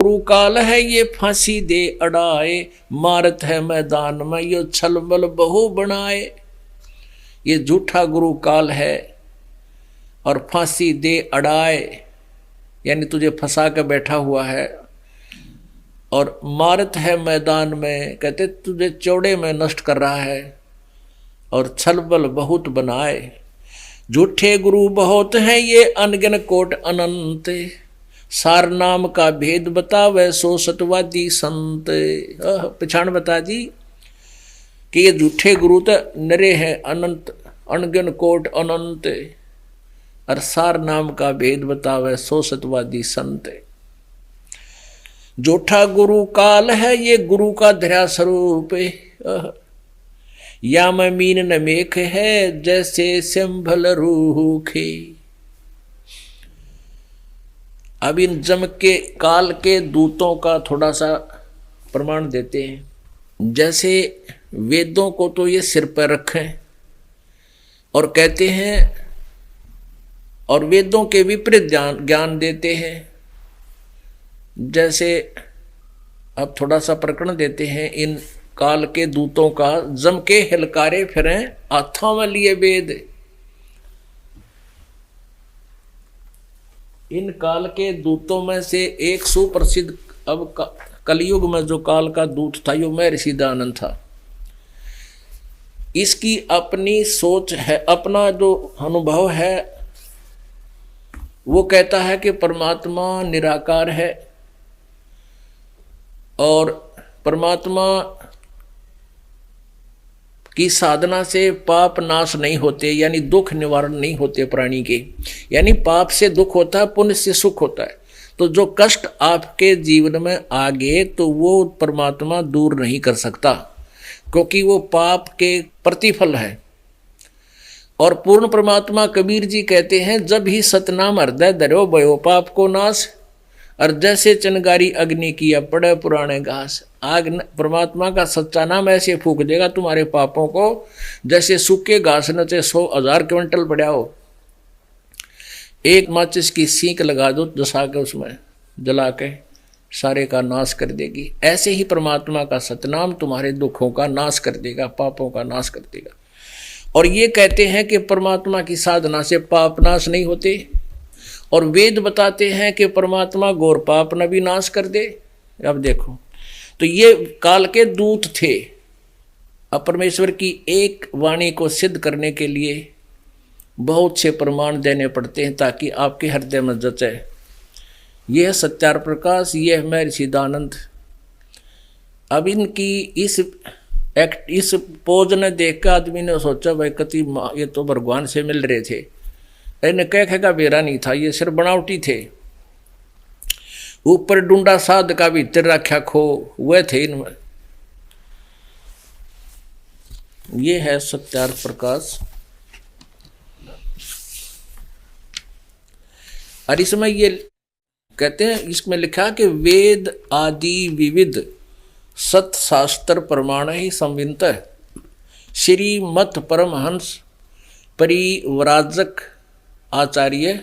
गुरु काल है ये फांसी दे अड़ाए, मारत है मैदान में यो छलबल बहु बनाए। ये झूठा गुरु काल है और फांसी दे अड़ाए, यानी तुझे फंसा के बैठा हुआ है। और मारत है मैदान में, कहते तुझे चौड़े में नष्ट कर रहा है। और छलबल बहुत बनाए, झूठे गुरु बहुत हैं ये अनगिन कोट अनंत, सार नाम का भेद बतावे सो सतवादी संत। पछाण बता दी कि ये झूठे गुरु तो नरे हैं अनंत, अनगिन कोट अनंत, और सार नाम का भेद बतावे सो सतवादी संत। झूठा गुरु काल है ये गुरु का धरा स्वरूप, या में मीन न मेख है जैसे सिंभल रूखे। अब इन जम के काल के दूतों का थोड़ा सा प्रमाण देते हैं। जैसे वेदों को तो ये सिर पर रखें और कहते हैं, और वेदों के विपरीत ज्ञान देते हैं। जैसे अब थोड़ा सा प्रकरण देते हैं, इन काल के दूतों का जम के हिलकारे फिरें हाथों में लिए वेद। इन काल के दूतों में से एक सुप्रसिद्ध अब कलयुग में जो काल का दूत था यो महर्षि दयानंद था। इसकी अपनी सोच है, अपना जो अनुभव है वो कहता है कि परमात्मा निराकार है और परमात्मा की साधना से पाप नाश नहीं होते, यानी दुख निवारण नहीं होते प्राणी के। यानी पाप से दुख होता है, पुण्य से सुख होता है। तो जो कष्ट आपके जीवन में आ गए तो वो परमात्मा दूर नहीं कर सकता, क्योंकि वो पाप के प्रतिफल है। और पूर्ण परमात्मा कबीर जी कहते हैं, जब ही सतनाम हृदय धरो भयो पाप को नाश, और जैसे चनगारी अग्नि किया पड़े पुराने घास। आग परमात्मा का सच्चा नाम ऐसे फूक देगा तुम्हारे पापों को, जैसे सूखे घास न चाहे 100,000 क्विंटल पड़ा हो, एक माचिस की सींक लगा दो जसा के उसमें जला के सारे का नाश कर देगी। ऐसे ही परमात्मा का सतनाम तुम्हारे दुखों का नाश कर देगा, पापों का नाश कर देगा। और ये कहते हैं कि परमात्मा की साधना से पाप नाश नहीं होते, और वेद बताते हैं कि परमात्मा घोर पाप न भी नाश कर दे। अब देखो, तो ये काल के दूत थे। अब परमेश्वर की एक वाणी को सिद्ध करने के लिए बहुत से प्रमाण देने पड़ते हैं ताकि आपके हृदय में जचे। यह सत्यार प्रकाश, यह महर्षि दयानंद। अब इनकी इस पोज ने देख कर आदमी ने सोचा भाई कति ये तो भगवान से मिल रहे थे। इन्हें कह का बेरा नहीं था, ये सिर्फ बनावटी थे। ऊपर डूंडा साध का भीतर रखा खो हुए थे इनमें। ये है सत्यार्थ प्रकाश। और इसमें ये कहते हैं, इसमें लिखा कि वेद आदि विविध सत शास्त्र प्रमाण ही संवित श्रीमत परमहंस परिव्राजक आचार्य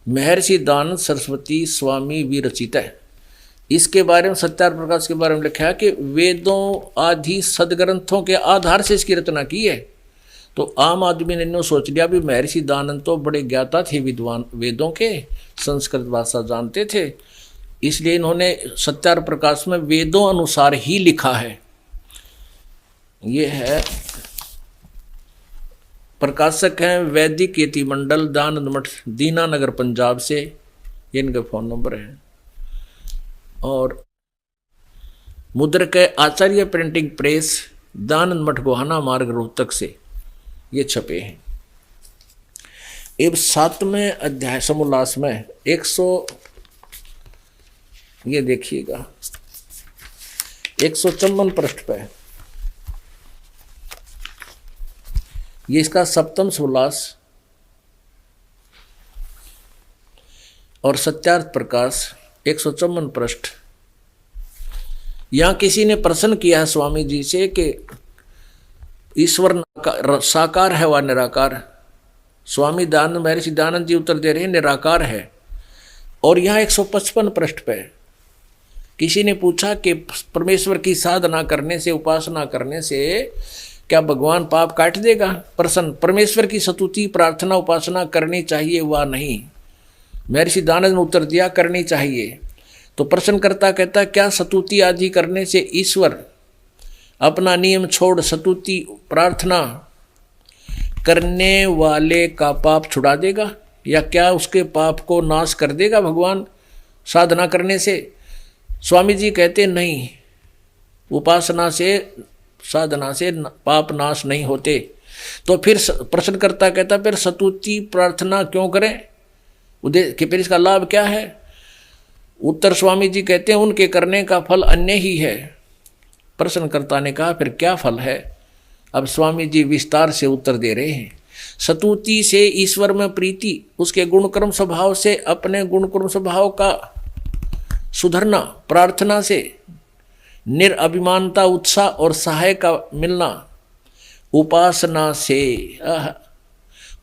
महर्षि दयानंद सरस्वती स्वामी विरचित है। इसके बारे में सत्यार्थ प्रकाश के बारे में लिखा है कि वेदों आदि सदग्रंथों के आधार से इसकी रचना की है। तो आम आदमी ने इन्होंने सोच लिया भी महर्षि दयानंद तो बड़े ज्ञाता थे, विद्वान, वेदों के संस्कृत भाषा जानते थे, इसलिए इन्होंने सत्यार्थ प्रकाश में वेदों अनुसार ही लिखा है। ये है, प्रकाशक हैं वैदिक यति मंडल, दयानंद मठ, दीनानगर, पंजाब से। ये इनका फ़ोन नंबर है। और मुद्रक है आचार्य प्रिंटिंग प्रेस, दयानंद मठ, गोहाना मार्ग, रोहतक से ये छपे हैं। अब 7वें अध्याय समोल्लास में 100, ये देखिएगा 154 पृष्ठ पे, ये इसका 7वां समोल्लास और सत्यार्थ प्रकाश 154 पृष्ठ। यहां किसी ने प्रश्न किया है स्वामी जी से कि ईश्वर साकार है व निराकार। स्वामी दयानंद महर्षि दयानंद जी उत्तर दे रहे हैं निराकार है। और यहाँ 155 पृष्ठ पे किसी ने पूछा कि परमेश्वर की साधना करने से, उपासना करने से क्या भगवान पाप काट देगा? प्रश्न, परमेश्वर की स्तुति, प्रार्थना, उपासना करनी चाहिए व नहीं? महर्षि दानव ने उत्तर दिया, करनी चाहिए। तो प्रश्नकर्ता कहता, क्या स्तुति आदि करने से ईश्वर अपना नियम छोड़ स्तुति प्रार्थना करने वाले का पाप छुड़ा देगा, या क्या उसके पाप को नाश कर देगा भगवान साधना करने से? स्वामी जी कहते नहीं, उपासना से, साधना से पाप नाश नहीं होते। तो फिर प्रश्नकर्ता कहता, फिर स्तुति प्रार्थना क्यों करें? उद्देश्य कि फिर इसका लाभ क्या है? उत्तर स्वामी जी कहते हैं, उनके करने का फल अन्य ही है। प्रश्नकर्ता ने कहा, फिर क्या फल है? अब स्वामी जी विस्तार से उत्तर दे रहे हैं। स्तुति से ईश्वर में प्रीति, उसके गुणकर्म स्वभाव से अपने गुणकर्म स्वभाव का सुधरना, प्रार्थना से निरअभिमानता, उत्साह और सहाय का मिलना, उपासना से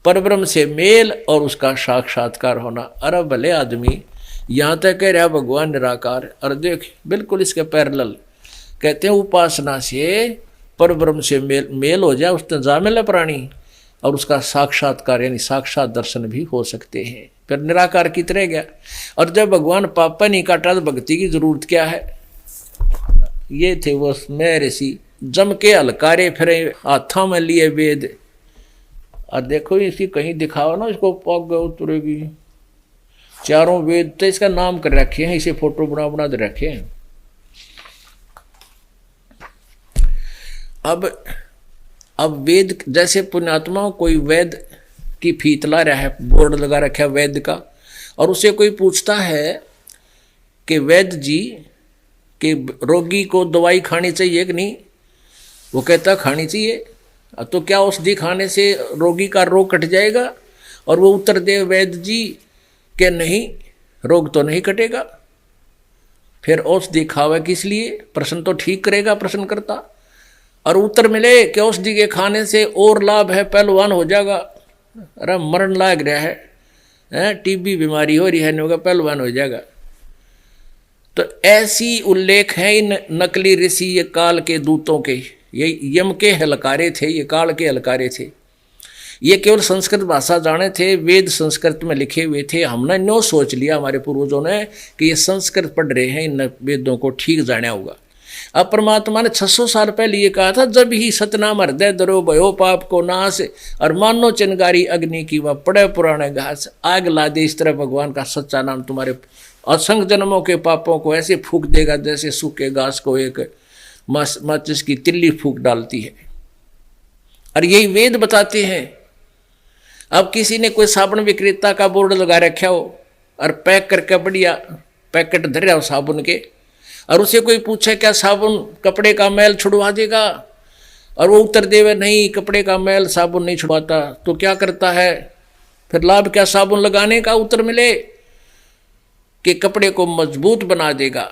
परब्रह्म से मेल और उसका साक्षात्कार होना। अरे भले आदमी यहाँ तक कह रहा भगवान निराकार, और देख बिल्कुल इसके पैरेलल कहते हैं उपासना से परब्रह्म से मेल हो जाए, उसने जा मिले प्राणी, और उसका साक्षात्कार यानी साक्षात दर्शन भी हो सकते हैं। फिर निराकार की तरह गया। और जब भगवान पापा नहीं काटा तो भक्ति की जरूरत क्या है? ये थे वो महर्षि, जम के हलकारे फिरे, हाथों में लिए वेद। और देखो इसकी कहीं दिखाओ ना, इसको पग उतरेगी। चारों वेद तो इसका नाम कर रखे हैं, इसे फोटो बना बना दे रखे हैं। अब वेद जैसे पुण्यात्मा कोई वेद की फीत ला रहा है, बोर्ड लगा रखा है वेद का, और उसे कोई पूछता है कि वैद्य जी कि रोगी को दवाई खानी चाहिए कि नहीं? वो कहता खानी चाहिए। तो क्या औषधि खाने से रोगी का रोग कट जाएगा? और वो उत्तर दे वैद्य जी कि नहीं, रोग तो नहीं कटेगा। फिर औषधि खावे किस लिए? प्रश्न तो ठीक करेगा प्रश्न करता। और उत्तर मिले कि औषधि के खाने से और लाभ है, पहलवान हो जाएगा। अरे मरण लाग रहा है, टीबी बीमारी हो रही है, नहीं होगा पहलवान हो जाएगा। तो ऐसी उल्लेख है इन नकली ऋषि ये काल के दूतों के, ये यम के हलकारे थे, ये काल के हलकारे थे। ये केवल संस्कृत भाषा जाने थे, वेद संस्कृत में लिखे हुए थे। हमने न्यो सोच लिया हमारे पूर्वजों ने कि ये संस्कृत पढ़ रहे हैं, इन वेदों को ठीक जाना होगा। अब परमात्मा ने 600 साल पहले ये कहा था, जब ही सतनाम हृदय दरो भयो पाप को नाश, और मानो चिनगारी अग्नि की वह पड़े पुराने घास। आग ला दे इस तरह भगवान का सच्चा नाम तुम्हारे असंख्य जन्मों के पापों को ऐसे फूंक देगा जैसे सूखे घास को एक माचिस की तिल्ली फूंक डालती है। और यही वेद बताते हैं। अब किसी ने कोई साबुन विक्रेता का बोर्ड लगा रखा हो और पैक करके बढ़िया पैकेट धर रहा हो साबुन के, और उसे कोई पूछे क्या साबुन कपड़े का मैल छुड़वा देगा? और वो उत्तर देवे नहीं, कपड़े का मैल साबुन नहीं छुड़वाता। तो क्या करता है फिर? लाभ क्या साबुन लगाने का? उत्तर मिले कि कपड़े को मजबूत बना देगा।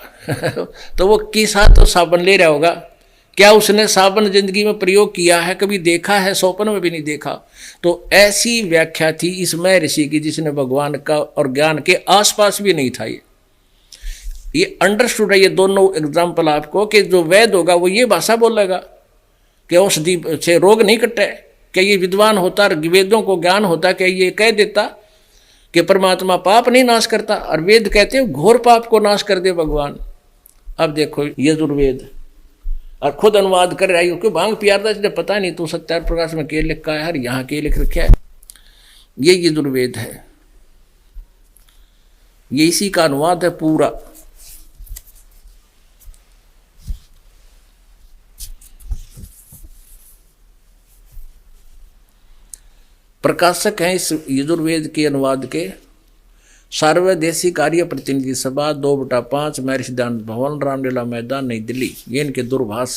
तो वो किस हाथ तो साबुन ले रहा होगा? क्या उसने साबुन जिंदगी में प्रयोग किया है? कभी देखा है? स्वप्न में भी नहीं देखा। तो ऐसी व्याख्या थी इस महर्षि की जिसने भगवान का और ज्ञान के आसपास भी नहीं था। ये अंडरस्टूड है, ये दोनों एग्जाम्पल आपको, कि जो वैद होगा वो ये भाषा बोलेगा कि औषधि से रोग नहीं कटे। क्या ये विद्वान होता, वेदों को ज्ञान होता, क्या ये कह देता कि परमात्मा पाप नहीं नाश करता? और वेद कहते हैं घोर पाप को नाश कर दे भगवान। अब देखो यजुर्वेद, और खुद अनुवाद कर रहा है, क्योंकि भांग पियारता इसलिए पता नहीं, तो सत्यार प्रकाश में के लिखा है, हर यहाँ के लिख रखा है। ये यजुर्वेद है, ये इसी का अनुवाद है पूरा। प्रकाशक हैं इस यजुर्वेद के अनुवाद के सार्वदेशी कार्य प्रतिनिधि सभा 2/5 महर्षि दानंद भवन, रामलीला मैदान, नई दिल्ली। ये इनके दूरभाष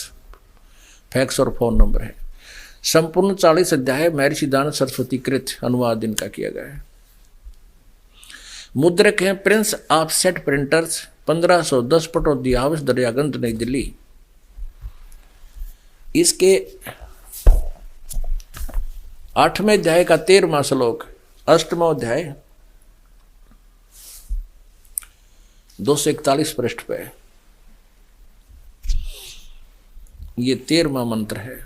फैक्स और फोन नंबर है। संपूर्ण 40 अध्याय महर्षि दानंद सरस्वती कृत अनुवाद इनका किया गया है। मुद्रक हैं Prince offset printers, 1510 Pataudi house, Daryaganj, नई दिल्ली। इसके 8वें अध्याय का 13वां श्लोक, 8वां अध्याय 241 पृष्ठ पे। ये 13वां मंत्र है।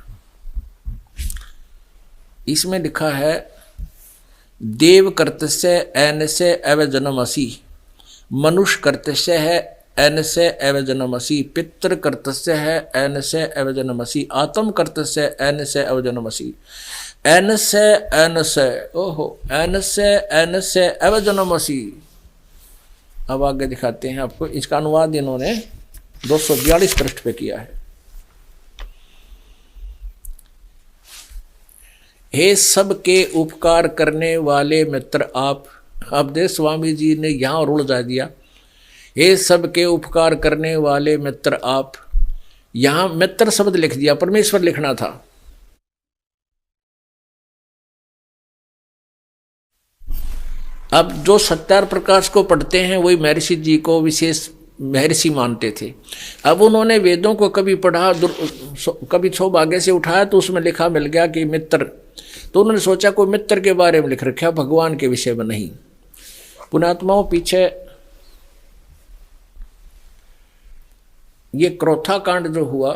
इसमें लिखा है देव कर्तस्य ऐनस्य एव जनमसि, मनुष्य कर्तस्य है ऐनस्य एव जनमसि, पितृ कर्तस्य है ऐनस्य एव जनमसि, आत्म कर्तस्य ऐनस्य एव जनमसि। ऐनस्य ऐनस्य, ओहो, ऐनस्य ऐनस्य एव जनमसि। अब आगे दिखाते हैं आपको। इसका अनुवाद इन्होंने 242 पृष्ठ पे किया है। हे सबके उपकार करने वाले मित्र आप। अब देख स्वामी जी ने यहाँ रुल जा दिया, हे सबके उपकार करने वाले मित्र आप। यहाँ मित्र शब्द लिख दिया, परमेश्वर लिखना था। अब जो सत्यार प्रकाश को पढ़ते हैं वही महर्षि जी को विशेष महर्षि मानते थे। अब उन्होंने वेदों को कभी पढ़ा, कभी सौभाग्य से उठाया तो उसमें लिखा मिल गया कि मित्र, तो उन्होंने सोचा कोई मित्र के बारे में लिख रखा, भगवान के विषय में नहीं। पुण्यात्माओं, पीछे ये क्रोथा कांड जो हुआ,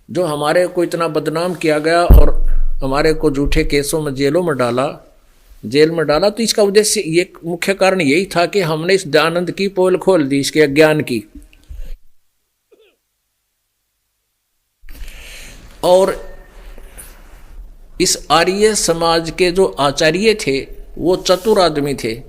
जो हमारे को इतना बदनाम किया गया और हमारे को झूठे केसों में जेल में डाला, तो इसका उद्देश्य ये मुख्य कारण यही था कि हमने इस दयानंद की पोल खोल दी, इसके अज्ञान की। और इस आर्य समाज के जो आचार्य थे वो चतुर आदमी थे।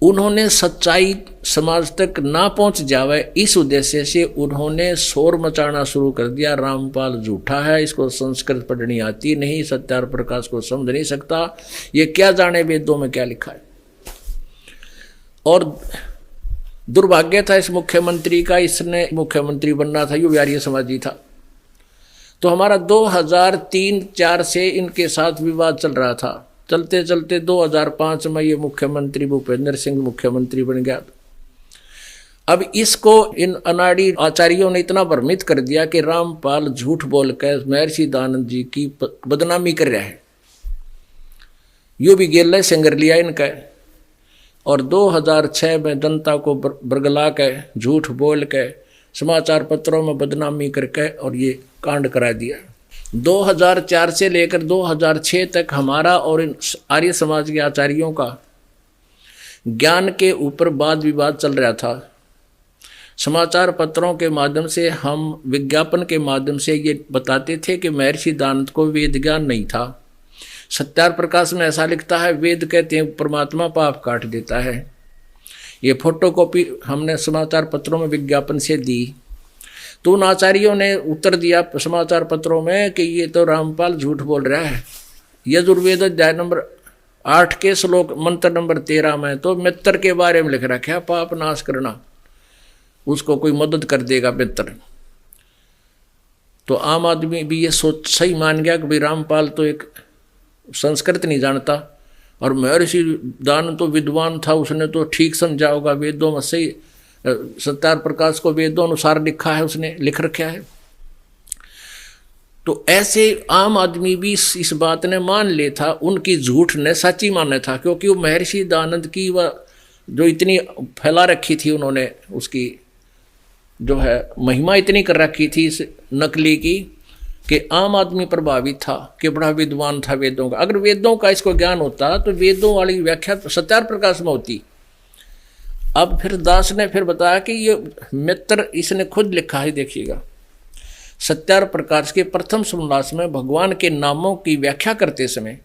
उन्होंने सच्चाई समाज तक ना पहुंच जावे, इस उद्देश्य से उन्होंने शोर मचाना शुरू कर दिया। रामपाल झूठा है, इसको संस्कृत पढ़नी आती नहीं, सत्यार प्रकाश को समझ नहीं सकता, ये क्या जाने वेदों में क्या लिखा है। और दुर्भाग्य था इस मुख्यमंत्री का, इसने मुख्यमंत्री बनना था, यो आर्य समाजी था। तो हमारा 2003-4 से इनके साथ विवाद चल रहा था। चलते चलते 2005 में ये मुख्यमंत्री भूपेंद्र सिंह मुख्यमंत्री बन गया। अब इसको इन अनाड़ी आचार्यों ने इतना भ्रमित कर दिया कि रामपाल झूठ बोलकर महर्षि दयानंद जी की बदनामी कर रहा है। यो भी गेल संगर लिया इनका। और 2006 में जनता को बरगला के झूठ बोल के समाचार पत्रों में बदनामी करके और ये कांड करा दिया। 2004 से लेकर 2006 तक हमारा और इन आर्य समाज के आचार्यों का ज्ञान के ऊपर वाद विवाद चल रहा था। समाचार पत्रों के माध्यम से, हम विज्ञापन के माध्यम से ये बताते थे कि महर्षि दयानंद को वेद ज्ञान नहीं था। सत्यार प्रकाश में ऐसा लिखता है, वेद कहते हैं परमात्मा पाप काट देता है। ये फोटोकॉपी हमने समाचार पत्रों में विज्ञापन से दी। तो उन आचार्यों ने उत्तर दिया समाचार पत्रों में कि ये तो रामपाल झूठ बोल रहा है। यजुर्वेद अध्याय नंबर 8 के श्लोक मंत्र नंबर 13 में तो मित्र के बारे में लिख रखा है, पाप नाश करना, उसको कोई मदद कर देगा मित्र। तो आम आदमी भी ये सोच सही मान गया कि भाई रामपाल तो एक संस्कृत नहीं जानता, और महर्षि दयानंद तो विद्वान था, उसने तो ठीक समझा होगा, वेदों में सही सत्यार प्रकाश को वेदों अनुसार लिखा है, उसने लिख रखा है। तो ऐसे आम आदमी भी इस बात ने मान ले था, उनकी झूठ ने सच्ची माना था, क्योंकि वो महर्षि दयानंद की वह जो इतनी फैला रखी थी, उन्होंने उसकी जो है महिमा इतनी कर रखी थी इस नकली की कि आम आदमी प्रभावित था कि बड़ा विद्वान था वेदों का। अगर वेदों का इसको ज्ञान होता तो वेदों वाली व्याख्या सत्यार प्रकाश में होती। अब फिर दास ने फिर बताया कि ये मित्र इसने खुद लिखा है, देखिएगा सत्यार प्रकाश के प्रथम समास में भगवान के नामों की व्याख्या करते समय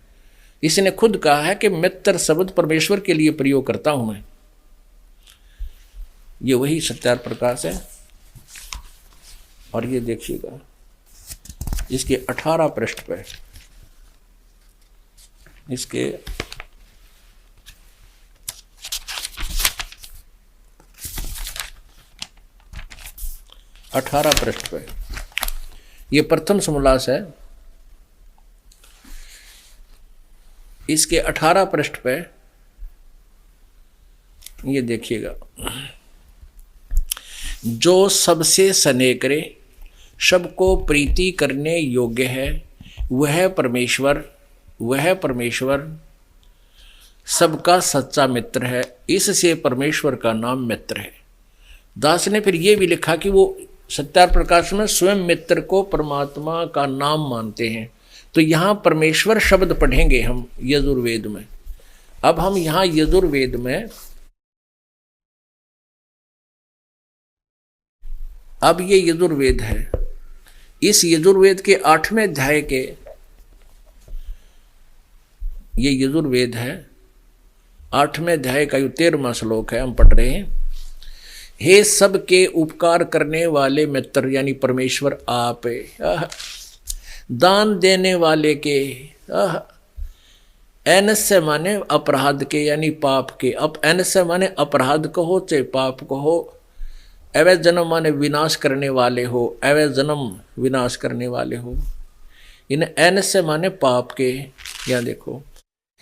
इसने खुद कहा है कि मित्र शब्द परमेश्वर के लिए प्रयोग करता हूं मैं। ये वही सत्यार प्रकाश है। और ये देखिएगा इसके 18 पृष्ठ पे, इसके 18 पृष्ठ पे ये प्रथम समोल्लास है। इसके 18 पृष्ठ पे ये देखिएगा, जो सबसे स्नेह करे, सबको प्रीति करने योग्य है, वह परमेश्वर सबका सच्चा मित्र है। इससे परमेश्वर का नाम मित्र है। दास ने फिर ये भी लिखा कि वो सत्यार्थ प्रकाश में स्वयं मित्र को परमात्मा का नाम मानते हैं। तो यहाँ परमेश्वर शब्द पढ़ेंगे हम यजुर्वेद में। अब हम यहाँ यजुर्वेद में, अब ये यजुर्वेद है, इस यजुर्वेद के 8वें अध्याय के, ये यजुर्वेद है 8वें अध्याय का 13वां श्लोक है, हम पढ़ रहे हैं। हे सबके उपकार करने वाले मित्र यानी परमेश्वर आप, दान देने वाले के, एन से माने अपराध के यानी पाप के, अब एन से माने अपराध कहो चाहे पाप कहो, अवै जन्म माने विनाश करने वाले हो, अवै जन्म विनाश करने वाले हो, इन एन से माने पाप के। या देखो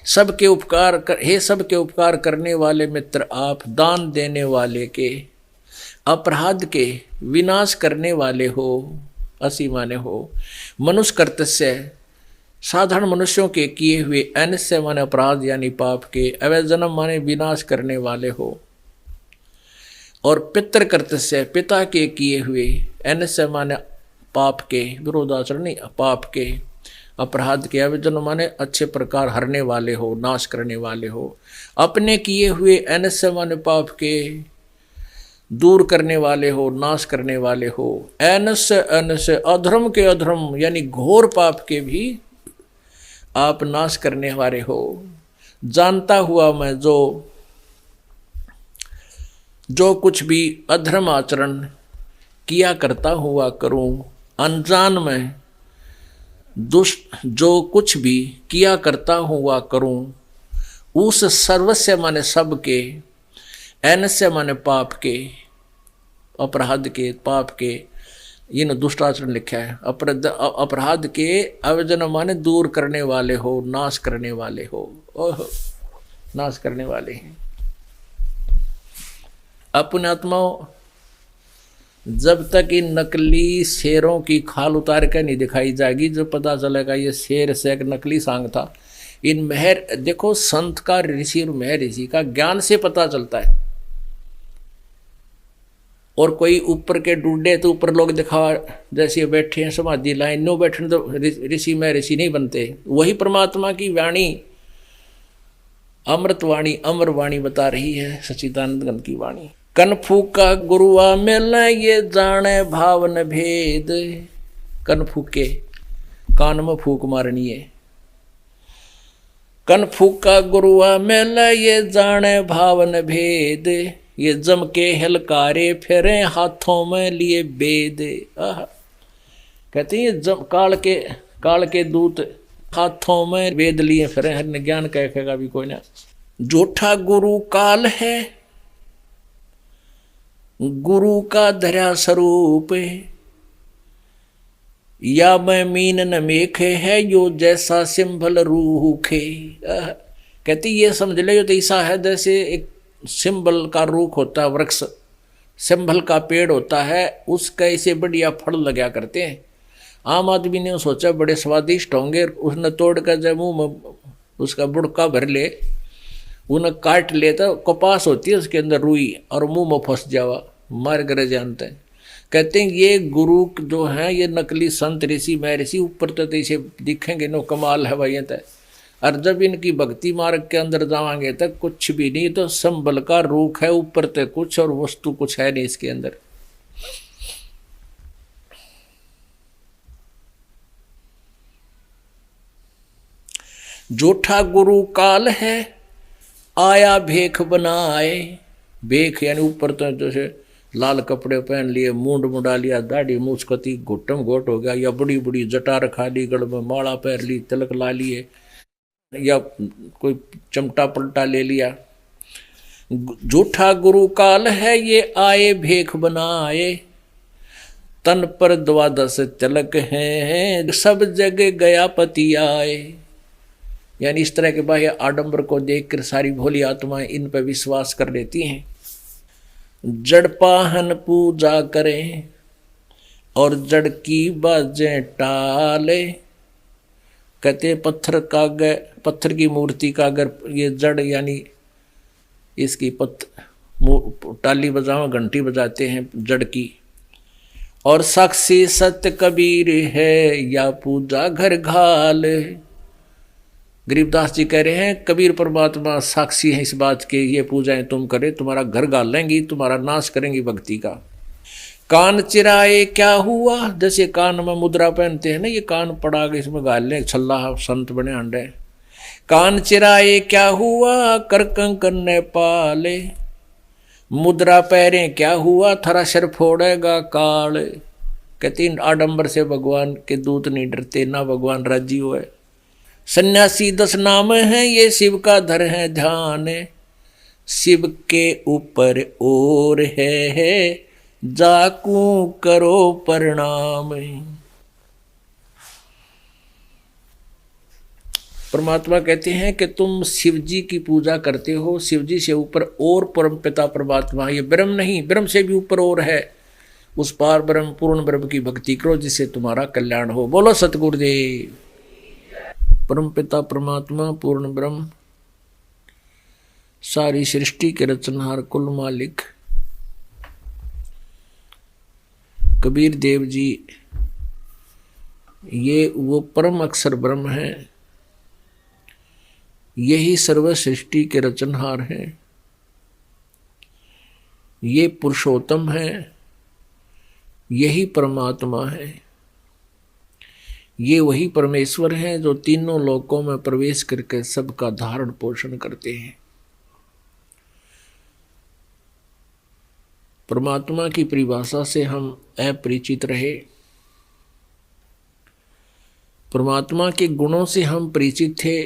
सबके उपकार कर, हे सबके उपकार करने वाले मित्र आप, दान देने वाले के, अपराध के विनाश करने वाले हो, असी माने हो, मनुष्य कर्तस्य साधारण मनुष्यों के किए हुए, एन से माने अपराध यानी पाप के, अवै जन्म माने विनाश करने वाले हो, और पितृ कर्तस्य पिता के किए हुए, एन से माने पाप के विरोधाचरण नहीं, पाप के, अपराध के, अवै जन्म माने अच्छे प्रकार हरने वाले हो, नाश करने वाले हो, अपने किए हुए, एन से माने पाप के, दूर करने वाले हो, नाश करने वाले हो, एन से अधर्म के, अधर्म यानी घोर पाप के भी आप नाश करने वाले हो। जानता हुआ मैं जो कुछ भी अधर्म आचरण किया करता हुआ करूं, अनजान में दुष्ट जो कुछ भी किया करता हुआ करूं, उस सर्वस्य माने सब के, एन से माने पाप के, अपराध के, पाप के, इन दुष्टाचरण लिखा है, अपराध के, अवजन माने दूर करने वाले हो, नाश करने वाले हो, ओह नाश करने वाले हैं। अपने आत्माओं जब तक इन नकली शेरों की खाल उतार कर नहीं दिखाई जाएगी, जब पता चलेगा ये शेर से एक नकली सांग था। इन महर देखो, संत का, ऋषि और महर ऋषि का ज्ञान से पता चलता है। और कोई ऊपर के डूडे तो ऊपर लोग दिखावा जैसे बैठे हैं समाधि लाइन, नो बैठने तो ऋषि में ऋषि नहीं बनते। वही परमात्मा की वाणी, अमृत वाणी, अमर वाणी बता रही है, सच्चिदानंद गण की वाणी। कन फूका गुरुआ मिल ये जाने भावन भेद, कन फूके कान में फूक मारनी है। कन फूका गुरुआ मिल ये जाने भावन भेद, ये जम के हलकारे फिरे हाथों में लिए बेद। कहते हैं जम काल के दूत हाथों में वेद लिए फिरे, हर ज्ञान कहेगा भी कोई ना। झूठा गुरु काल है, गुरु का धरा स्वरूप, या मैं मीन न मेखे है यो जैसा सिंभल रूखे। कहती ये समझ ले तो ऐसा है जैसे एक सिंबल का रूख होता है, वृक्ष सिंबल का पेड़ होता है, उसका ऐसे बढ़िया फल लगा करते हैं। आम आदमी ने सोचा बड़े स्वादिष्ट होंगे, उसने तोड़ कर जब मुंह में उसका बुड़का भर ले, उन्हें काट ले तो कपास होती है उसके अंदर रुई, और मुंह में फंस जावा, मार गरे जानते हैं। कहते हैं ये गुरु जो हैं ये नकली संत ऋषि महर्षि ऊपर तो ऐसे दिखेंगे, नो कमाल है भाई तय, और जब इनकी भक्ति मार्ग के अंदर जावांगे तक कुछ भी नहीं, तो संबल का रूख है, ऊपर तक कुछ और वस्तु कुछ है नहीं इसके अंदर। झूठा गुरु काल है आया भेख बनाए, भेख यानी ऊपर तो जैसे लाल कपड़े पहन लिए, मूंड मुड़ा लिया, दाढ़ी मूछकती घुटम घोट हो गया, या बड़ी बड़ी जटा रखा ली, गल में माला पहन ली, तिलक ला लिए, या कोई चमटा पलटा ले लिया। झूठा गुरु काल है ये आए भेख बनाए, तन पर 12 तिलक हैं सब जगह गया पति आए। यानी इस तरह के बाह्य आडंबर को देखकर सारी भोली आत्माएं इन पर विश्वास कर लेती हैं। जड़ पाहन पूजा करें और जड़ की बाजें टाले। कहते पत्थर की मूर्ति का अगर ये जड़ यानी इसकी ताली बजाओ, घंटी बजाते हैं जड़ की। और साक्षी सत्य कबीर है या पूजा घर घाल। गरीबदास जी कह रहे हैं कबीर परमात्मा साक्षी है इस बात के, ये पूजाएं तुम करे तुम्हारा घर गाल लेंगी, तुम्हारा नाश करेंगी भक्ति का। कान चिराए क्या हुआ, जैसे कान में मुद्रा पहनते हैं ना, ये कान पड़ा के इसमें गाल ले, छल्ला संत बने अंडे। कान चिराए क्या हुआ कर कंकन ने पाले, मुद्रा पैरे क्या हुआ थारा सिर फोड़ेगा काल। कहते आडंबर से भगवान के दूत नहीं डरते, ना भगवान राजी हुए। सन्यासी 10 नाम है ये शिव का धर है ध्यान, शिव के ऊपर और है जाकू करो प्रणाम। परमात्मा कहते हैं कि तुम शिव जी की पूजा करते हो, शिव जी से ऊपर और परम पिता परमात्मा, ये ब्रह्म नहीं, ब्रह्म से भी ऊपर और है, उस पार ब्रह्म पूर्ण ब्रह्म की भक्ति करो जिससे तुम्हारा कल्याण हो। बोलो सतगुरुदेव। परम पिता परमात्मा पूर्ण ब्रह्म सारी सृष्टि के रचनहार कुल मालिक कबीर देव जी, ये वो परम अक्षर ब्रह्म है, यही सर्व सृष्टि के रचनहार हैं, ये पुरुषोत्तम है, यही परमात्मा है, ये वही परमेश्वर हैं जो तीनों लोकों में प्रवेश करके सबका धारण पोषण करते हैं। परमात्मा की परिभाषा से हम अपरिचित रहे, परमात्मा के गुणों से हम परिचित थे,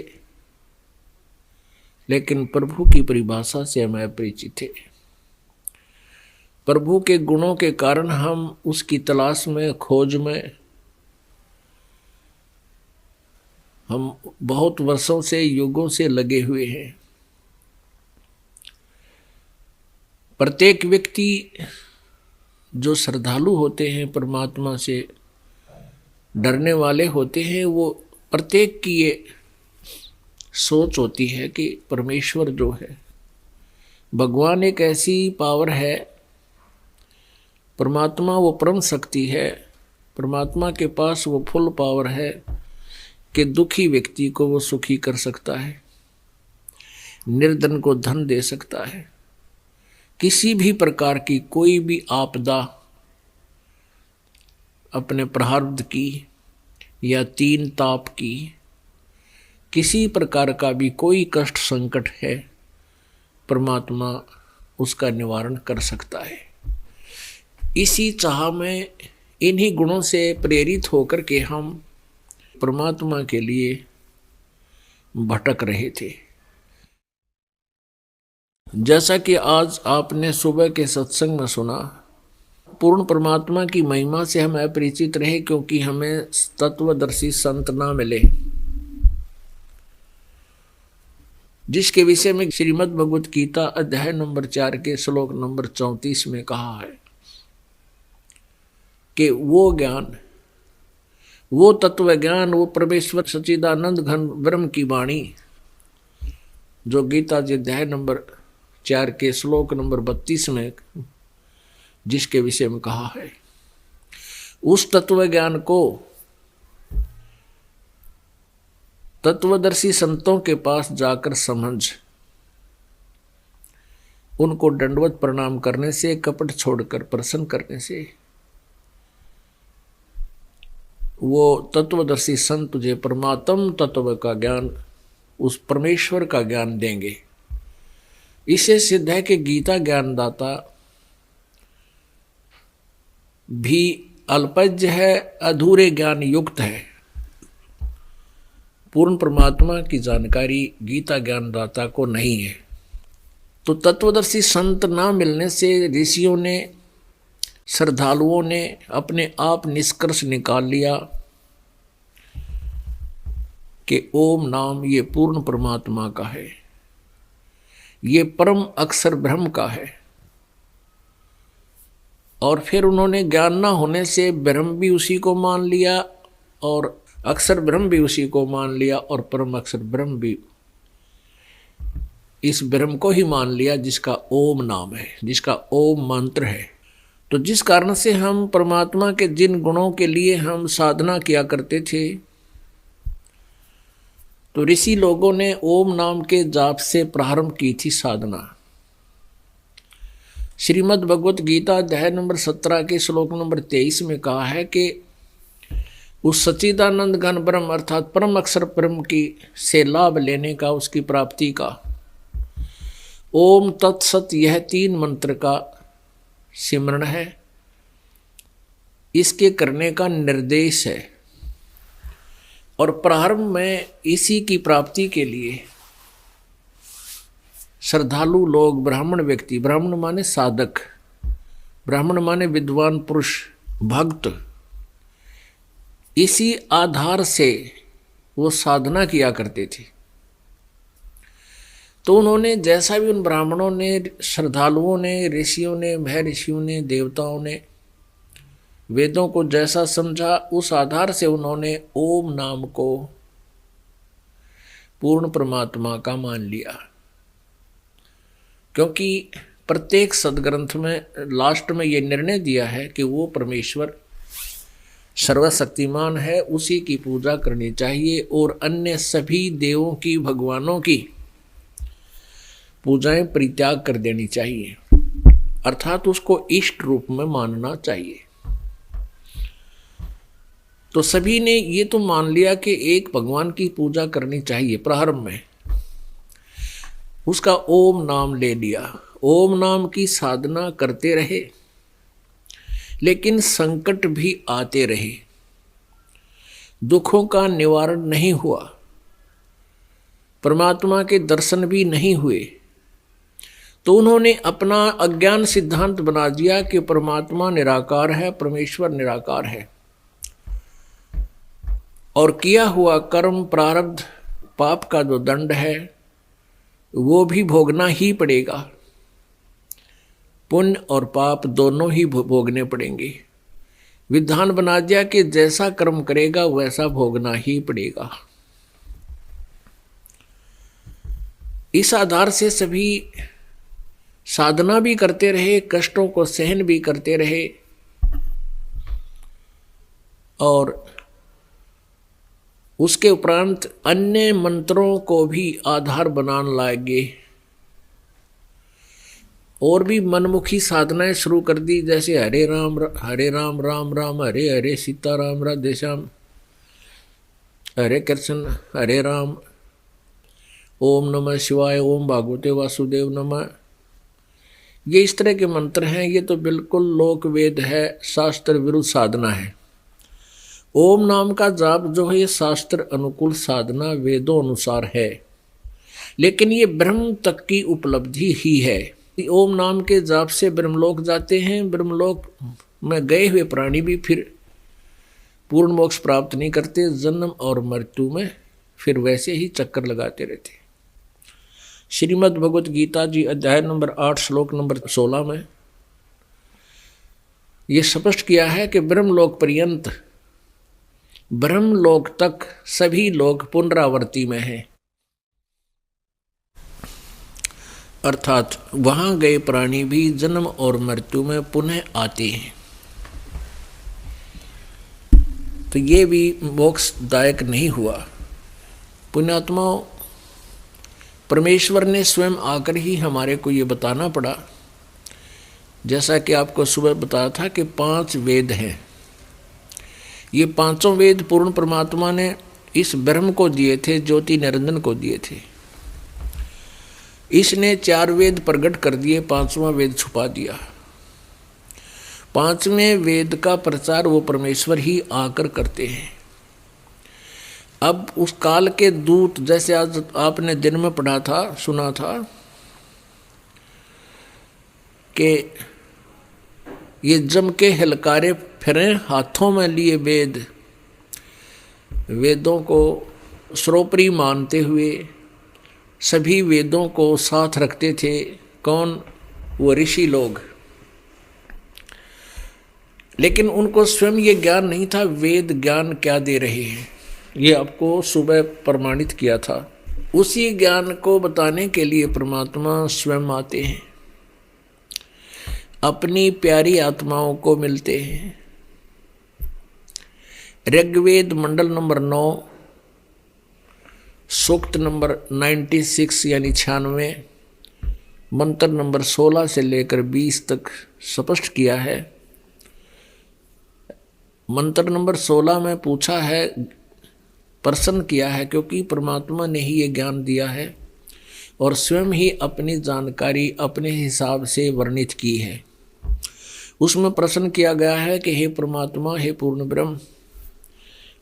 लेकिन प्रभु की परिभाषा से हम अपरिचित थे। प्रभु के गुणों के कारण हम उसकी तलाश में, खोज में हम बहुत वर्षों से, युगों से लगे हुए हैं। प्रत्येक व्यक्ति जो श्रद्धालु होते हैं, परमात्मा से डरने वाले होते हैं, वो प्रत्येक की ये सोच होती है कि परमेश्वर जो है, भगवान एक ऐसी पावर है, परमात्मा वो परम शक्ति है, परमात्मा के पास वो फुल पावर है कि दुखी व्यक्ति को वो सुखी कर सकता है, निर्धन को धन दे सकता है, किसी भी प्रकार की कोई भी आपदा अपने प्रारब्ध की या तीन ताप की, किसी प्रकार का भी कोई कष्ट संकट है, परमात्मा उसका निवारण कर सकता है। इसी चाह में, इन्हीं गुणों से प्रेरित होकर के हम परमात्मा के लिए भटक रहे थे। जैसा कि आज आपने सुबह के सत्संग में सुना, पूर्ण परमात्मा की महिमा से हम अपरिचित रहे क्योंकि हमें तत्वदर्शी संत ना मिले, जिसके विषय में श्रीमद् भगवत गीता अध्याय नंबर 4 के श्लोक नंबर 34 में कहा है कि वो ज्ञान, वो तत्व ज्ञान, वो परमेश्वर सच्चिदानंद घन ब्रह्म की वाणी, जो गीता जी अध्याय नंबर 4 के श्लोक नंबर 32 में जिसके विषय में कहा है, उस तत्व ज्ञान को तत्वदर्शी संतों के पास जाकर समझ, उनको दंडवत प्रणाम करने से, कपट छोड़कर प्रसन्न करने से वो तत्वदर्शी संत तुझे परमात्म तत्व का ज्ञान, उस परमेश्वर का ज्ञान देंगे। इससे सिद्ध है कि गीता ज्ञानदाता भी अल्पज्ञ है, अधूरे ज्ञान युक्त है। पूर्ण परमात्मा की जानकारी गीता ज्ञानदाता को नहीं है। तो तत्वदर्शी संत ना मिलने से ऋषियों ने, श्रद्धालुओं ने अपने आप निष्कर्ष निकाल लिया कि ओम नाम ये पूर्ण परमात्मा का है, ये परम अक्षर ब्रह्म का है। और फिर उन्होंने ज्ञान ना होने से ब्रह्म भी उसी को मान लिया और अक्षर ब्रह्म भी उसी को मान लिया और परम अक्षर ब्रह्म भी इस ब्रह्म को ही मान लिया जिसका ओम नाम है, जिसका ओम मंत्र है। तो जिस कारण से हम परमात्मा के जिन गुणों के लिए हम साधना किया करते थे, तो ऋषि लोगों ने ओम नाम के जाप से प्रारंभ की थी साधना। श्रीमद् भगवत गीता अध्याय नंबर 17 के श्लोक नंबर 23 में कहा है कि उस सच्चिदानंद घन ब्रह्म अर्थात परम अक्षर ब्रह्म की से लाभ लेने का, उसकी प्राप्ति का ओम तत्सत, यह 3 मंत्र का सिमरण है, इसके करने का निर्देश है। और प्रारंभ में इसी की प्राप्ति के लिए श्रद्धालु लोग, ब्राह्मण व्यक्ति, ब्राह्मण माने साधक, ब्राह्मण माने विद्वान पुरुष, भक्त, इसी आधार से वो साधना किया करते थे। तो उन्होंने जैसा भी उन ब्राह्मणों ने, श्रद्धालुओं ने, ऋषियों ने, महर्षियों ने, देवताओं ने वेदों को जैसा समझा, उस आधार से उन्होंने ओम नाम को पूर्ण परमात्मा का मान लिया। क्योंकि प्रत्येक सदग्रंथ में लास्ट में ये निर्णय दिया है कि वो परमेश्वर सर्वशक्तिमान है, उसी की पूजा करनी चाहिए और अन्य सभी देवों की, भगवानों की पूजाएं परित्याग कर देनी चाहिए, अर्थात उसको इष्ट रूप में मानना चाहिए। तो सभी ने ये तो मान लिया कि एक भगवान की पूजा करनी चाहिए। प्रारंभ में उसका ओम नाम ले लिया, ओम नाम की साधना करते रहे, लेकिन संकट भी आते रहे, दुखों का निवारण नहीं हुआ, परमात्मा के दर्शन भी नहीं हुए। तो उन्होंने अपना अज्ञान सिद्धांत बना दिया कि परमात्मा निराकार है, परमेश्वर निराकार है, और किया हुआ कर्म, प्रारब्ध, पाप का जो दंड है वो भी भोगना ही पड़ेगा। पुण्य और पाप दोनों ही भोगने पड़ेंगे। विधान बना दिया कि जैसा कर्म करेगा वैसा भोगना ही पड़ेगा। इस आधार से सभी साधना भी करते रहे, कष्टों को सहन भी करते रहे, और उसके उपरांत अन्य मंत्रों को भी आधार बनाने लगे और भी मनमुखी साधनाएं शुरू कर दी, जैसे हरे राम राम राम हरे हरे, सीताराम राधे श्याम, हरे कृष्ण हरे राम, ओम नमः शिवाय, ओम भागवते वासुदेव नमः। ये इस तरह के मंत्र हैं। ये तो बिल्कुल लोक वेद है, शास्त्र विरुद्ध साधना है। ओम नाम का जाप जो है ये शास्त्र अनुकूल साधना वेदों अनुसार है, लेकिन ये ब्रह्म तक की उपलब्धि ही है। ओम नाम के जाप से ब्रह्मलोक जाते हैं। ब्रह्मलोक में गए हुए प्राणी भी फिर पूर्ण मोक्ष प्राप्त नहीं करते, जन्म और मृत्यु में फिर वैसे ही चक्कर लगाते रहते। श्रीमद् भगवत गीता जी अध्याय नंबर 8 श्लोक नंबर 16 में ये स्पष्ट किया है कि ब्रह्मलोक पर्यंत, ब्रह्मलोक तक सभी लोग पुनरावर्ती में हैं, अर्थात वहां गए प्राणी भी जन्म और मृत्यु में पुनः आते हैं। तो ये भी मोक्षदायक नहीं हुआ। पुण्यात्माओं, परमेश्वर ने स्वयं आकर ही हमारे को ये बताना पड़ा, जैसा कि आपको सुबह बताया था कि 5 वेद हैं। ये 5 वेद पूर्ण परमात्मा ने इस ब्रह्म को दिए थे, ज्योति निरंजन को दिए थे। इसने 4 वेद प्रकट कर दिए, 5वां वेद छुपा दिया। 5वें वेद का प्रचार वो परमेश्वर ही आकर करते हैं। अब उस काल के दूत, जैसे आज आपने दिन में पढ़ा था, सुना था कि ये जम के हलकारे फिरे हाथों में लिए वेद, वेदों को सर्वोपरि मानते हुए सभी वेदों को साथ रखते थे। कौन? वो ऋषि लोग। लेकिन उनको स्वयं ये ज्ञान नहीं था वेद ज्ञान क्या दे रहे हैं। ये आपको सुबह प्रमाणित किया था उसी ज्ञान को बताने के लिए परमात्मा स्वयं आते हैं, अपनी प्यारी आत्माओं को मिलते हैं। ऋग्वेद मंडल नंबर 9 सूक्त नंबर 96 यानी 96 मंत्र नंबर 16 से लेकर 20 तक स्पष्ट किया है। मंत्र नंबर 16 में पूछा है, प्रश्न किया है, क्योंकि परमात्मा ने ही ये ज्ञान दिया है और स्वयं ही अपनी जानकारी अपने हिसाब से वर्णित की है। उसमें प्रश्न किया गया है कि हे परमात्मा, हे पूर्ण ब्रह्म,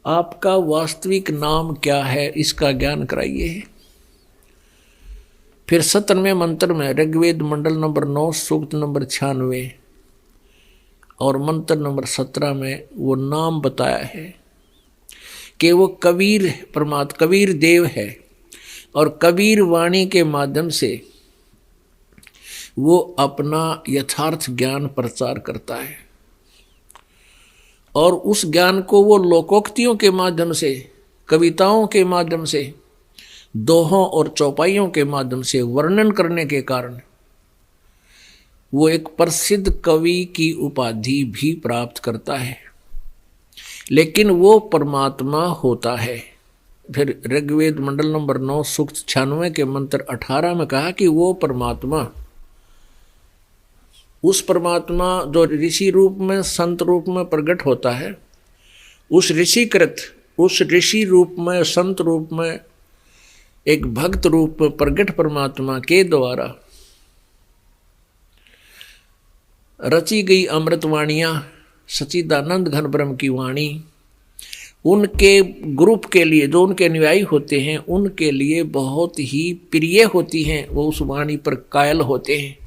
आपका वास्तविक नाम क्या है, इसका ज्ञान कराइए। फिर 97वें मंत्र में ऋग्वेद मंडल नंबर 9 सूक्त नंबर 96 और मंत्र नंबर 17 में वो नाम बताया है कि वो कबीर कबीर देव है और कबीर वाणी के माध्यम से वो अपना यथार्थ ज्ञान प्रचार करता है और उस ज्ञान को वो लोकोक्तियों के माध्यम से, कविताओं के माध्यम से, दोहों और चौपाइयों के माध्यम से वर्णन करने के कारण वो एक प्रसिद्ध कवि की उपाधि भी प्राप्त करता है, लेकिन वो परमात्मा होता है। फिर ऋग्वेद मंडल नंबर 9 सूक्त 96 के मंत्र 18 में कहा कि वो परमात्मा, उस परमात्मा जो ऋषि रूप में, संत रूप में प्रकट होता है, उस ऋषि रूप में, संत रूप में, एक भक्त रूप में प्रकट परमात्मा के द्वारा रची गई अमृतवाणियाँ, सच्चिदानंद घन ब्रह्म की वाणी उनके ग्रुप के लिए, जो उनके अनुयायी होते हैं, उनके लिए बहुत ही प्रिय होती हैं। वो उस वाणी पर कायल होते हैं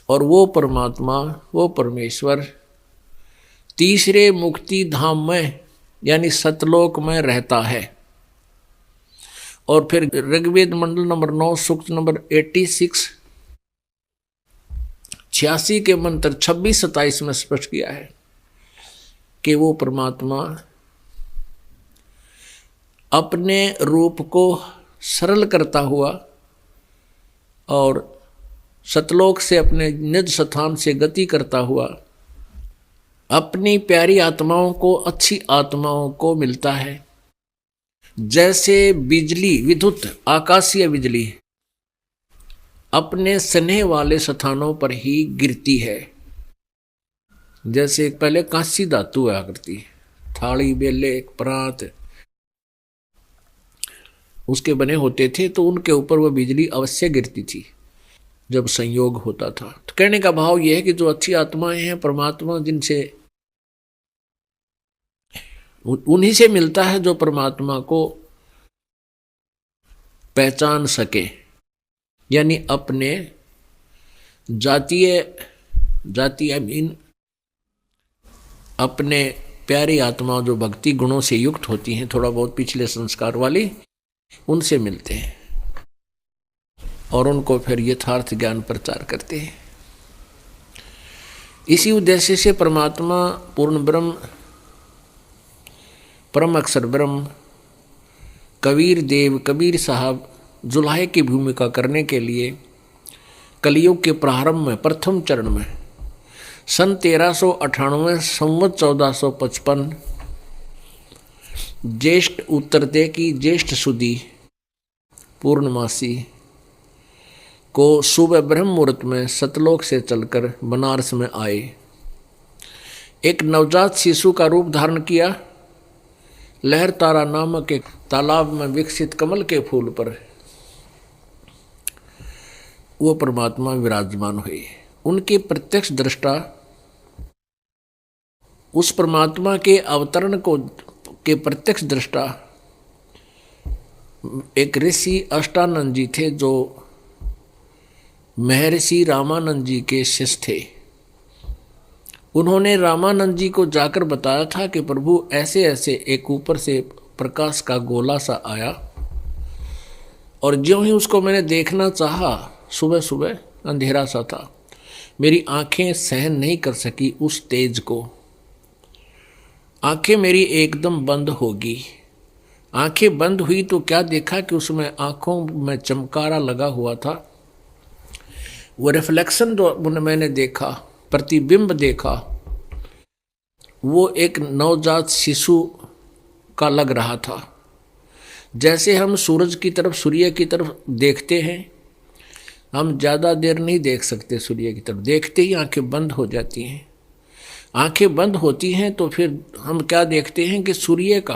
और वो परमात्मा, वो परमेश्वर तीसरे मुक्ति धाम में यानी सतलोक में रहता है। और फिर ऋग्वेद मंडल नंबर 9 सूक्त नंबर 86 के मंत्र 26-27 में स्पष्ट किया है कि वो परमात्मा अपने रूप को सरल करता हुआ और सतलोक से अपने निज स्थान से गति करता हुआ अपनी प्यारी आत्माओं को, अच्छी आत्माओं को मिलता है। जैसे बिजली, विद्युत, आकाशीय बिजली अपने स्नेह वाले स्थानों पर ही गिरती है। जैसे पहले कांसी धातु हुआ करती, थाली, बेले, प्रांत उसके बने होते थे, तो उनके ऊपर वह बिजली अवश्य गिरती थी जब संयोग होता था। तो कहने का भाव यह है कि जो अच्छी आत्माएं हैं, परमात्मा जिनसे, उन्हीं से मिलता है जो परमात्मा को पहचान सके, यानी अपने जातीय मीन अपने प्यारी आत्मा जो भक्ति गुणों से युक्त होती हैं, थोड़ा बहुत पिछले संस्कार वाली, उनसे मिलते हैं और उनको फिर यथार्थ ज्ञान प्रचार करते हैं। इसी उद्देश्य से परमात्मा पूर्ण ब्रह्म, परम अक्षर ब्रह्म, कबीर देव, कबीर साहब जुलाहे की भूमिका करने के लिए कलयुग के प्रारंभ में, प्रथम चरण में सन 1398 संवत 1455 ज्येष्ठ उत्तरदे की ज्येष्ठ सुदी पूर्णमासी को सुबह ब्रह्म मुहूर्त में सतलोक से चलकर बनारस में आए। एक नवजात शिशु का रूप धारण किया। लहर तारा नामक एक तालाब में विकसित कमल के फूल पर वो परमात्मा विराजमान हुए। उनके प्रत्यक्ष दृष्टा उस परमात्मा के अवतरण के प्रत्यक्ष दृष्टा एक ऋषि अष्टानंद जी थे, जो महर्षि रामानंद जी के शिष्य थे। उन्होंने रामानंद जी को जाकर बताया था कि प्रभु ऐसे ऐसे एक ऊपर से प्रकाश का गोला सा आया और ज्यों ही उसको मैंने देखना चाहा, सुबह सुबह अंधेरा सा था, मेरी आंखें सहन नहीं कर सकी उस तेज को, आंखें मेरी एकदम बंद होगी। आंखें बंद हुई तो क्या देखा कि उसमें आंखों में चमकारा लगा हुआ था। वो रिफ्लेक्शन जो मैंने देखा, प्रतिबिंब देखा, वो एक नवजात शिशु का लग रहा था। जैसे हम सूरज की तरफ, सूर्य की तरफ देखते हैं, हम ज़्यादा देर नहीं देख सकते, सूर्य की तरफ देखते ही आंखें बंद हो जाती हैं। आंखें बंद होती हैं तो फिर हम क्या देखते हैं कि सूर्य का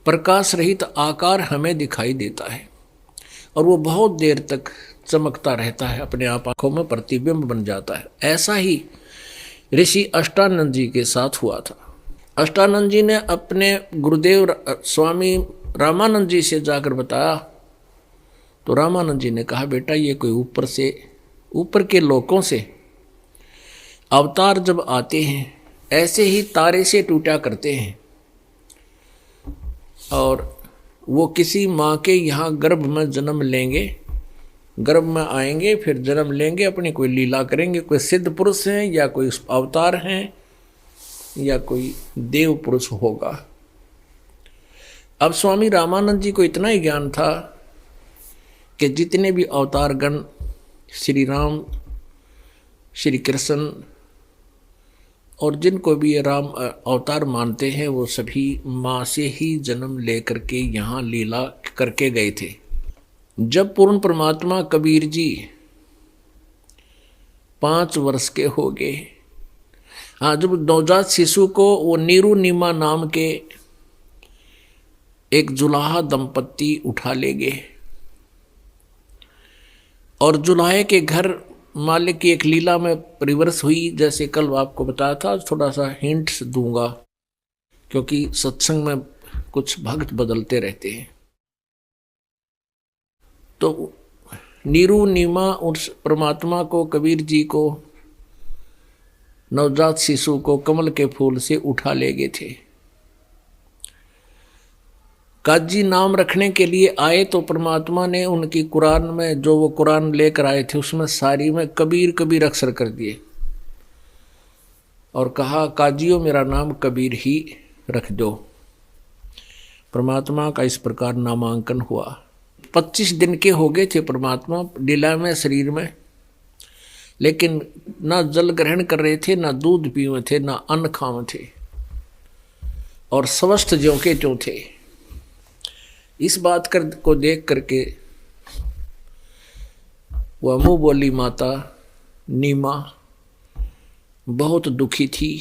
प्रकाश रहित आकार हमें दिखाई देता है और वो बहुत देर तक चमकता रहता है, अपने आप आंखों में प्रतिबिंब बन जाता है। ऐसा ही ऋषि अष्टानंद जी के साथ हुआ था। अष्टानंद जी ने अपने गुरुदेव स्वामी रामानंद जी से जाकर बताया तो रामानंद जी ने कहा, बेटा ये कोई ऊपर के लोकों से अवतार जब आते हैं ऐसे ही तारे से टूटा करते हैं और वो किसी माँ के यहाँ गर्भ में जन्म लेंगे, गर्भ में आएंगे, फिर जन्म लेंगे, अपनी कोई लीला करेंगे। कोई सिद्ध पुरुष हैं या कोई अवतार हैं या कोई देव पुरुष होगा। अब स्वामी रामानंद जी को इतना ही ज्ञान था कि जितने भी अवतार गण, श्री राम, श्री कृष्ण और जिनको भी ये राम अवतार मानते हैं, वो सभी माँ से ही जन्म लेकर के यहाँ लीला करके गए थे। जब पूर्ण परमात्मा कबीर जी 5 वर्ष के हो गए, हाँ, जब नवजात शिशु को वो नीरू नीमा नाम के एक जुलाहा दंपत्ति उठा ले गए और जुलाहे के घर मालिक की एक लीला में रिवर्स हुई। जैसे कल आपको बताया था, थोड़ा सा हिंट्स दूंगा क्योंकि सत्संग में कुछ भक्त बदलते रहते हैं। तो नीरू नीमा उस परमात्मा को, कबीर जी को, नवजात शिशु को कमल के फूल से उठा ले गए थे। काजी नाम रखने के लिए आए तो परमात्मा ने उनकी कुरान में, जो वो कुरान लेकर आए थे, उसमें सारी में कबीर कबीर अक्षर कर दिए और कहा, काजियों मेरा नाम कबीर ही रख दो। परमात्मा का इस प्रकार नामांकन हुआ। 25 दिन के हो गए थे परमात्मा लीला में, शरीर में, लेकिन ना जल ग्रहण कर रहे थे, ना दूध पीवे थे, ना अन्न खावे थे और स्वस्थ ज्यों के त्यों थे। इस बात को देख करके वह मुँह बोली माता नीमा बहुत दुखी थी,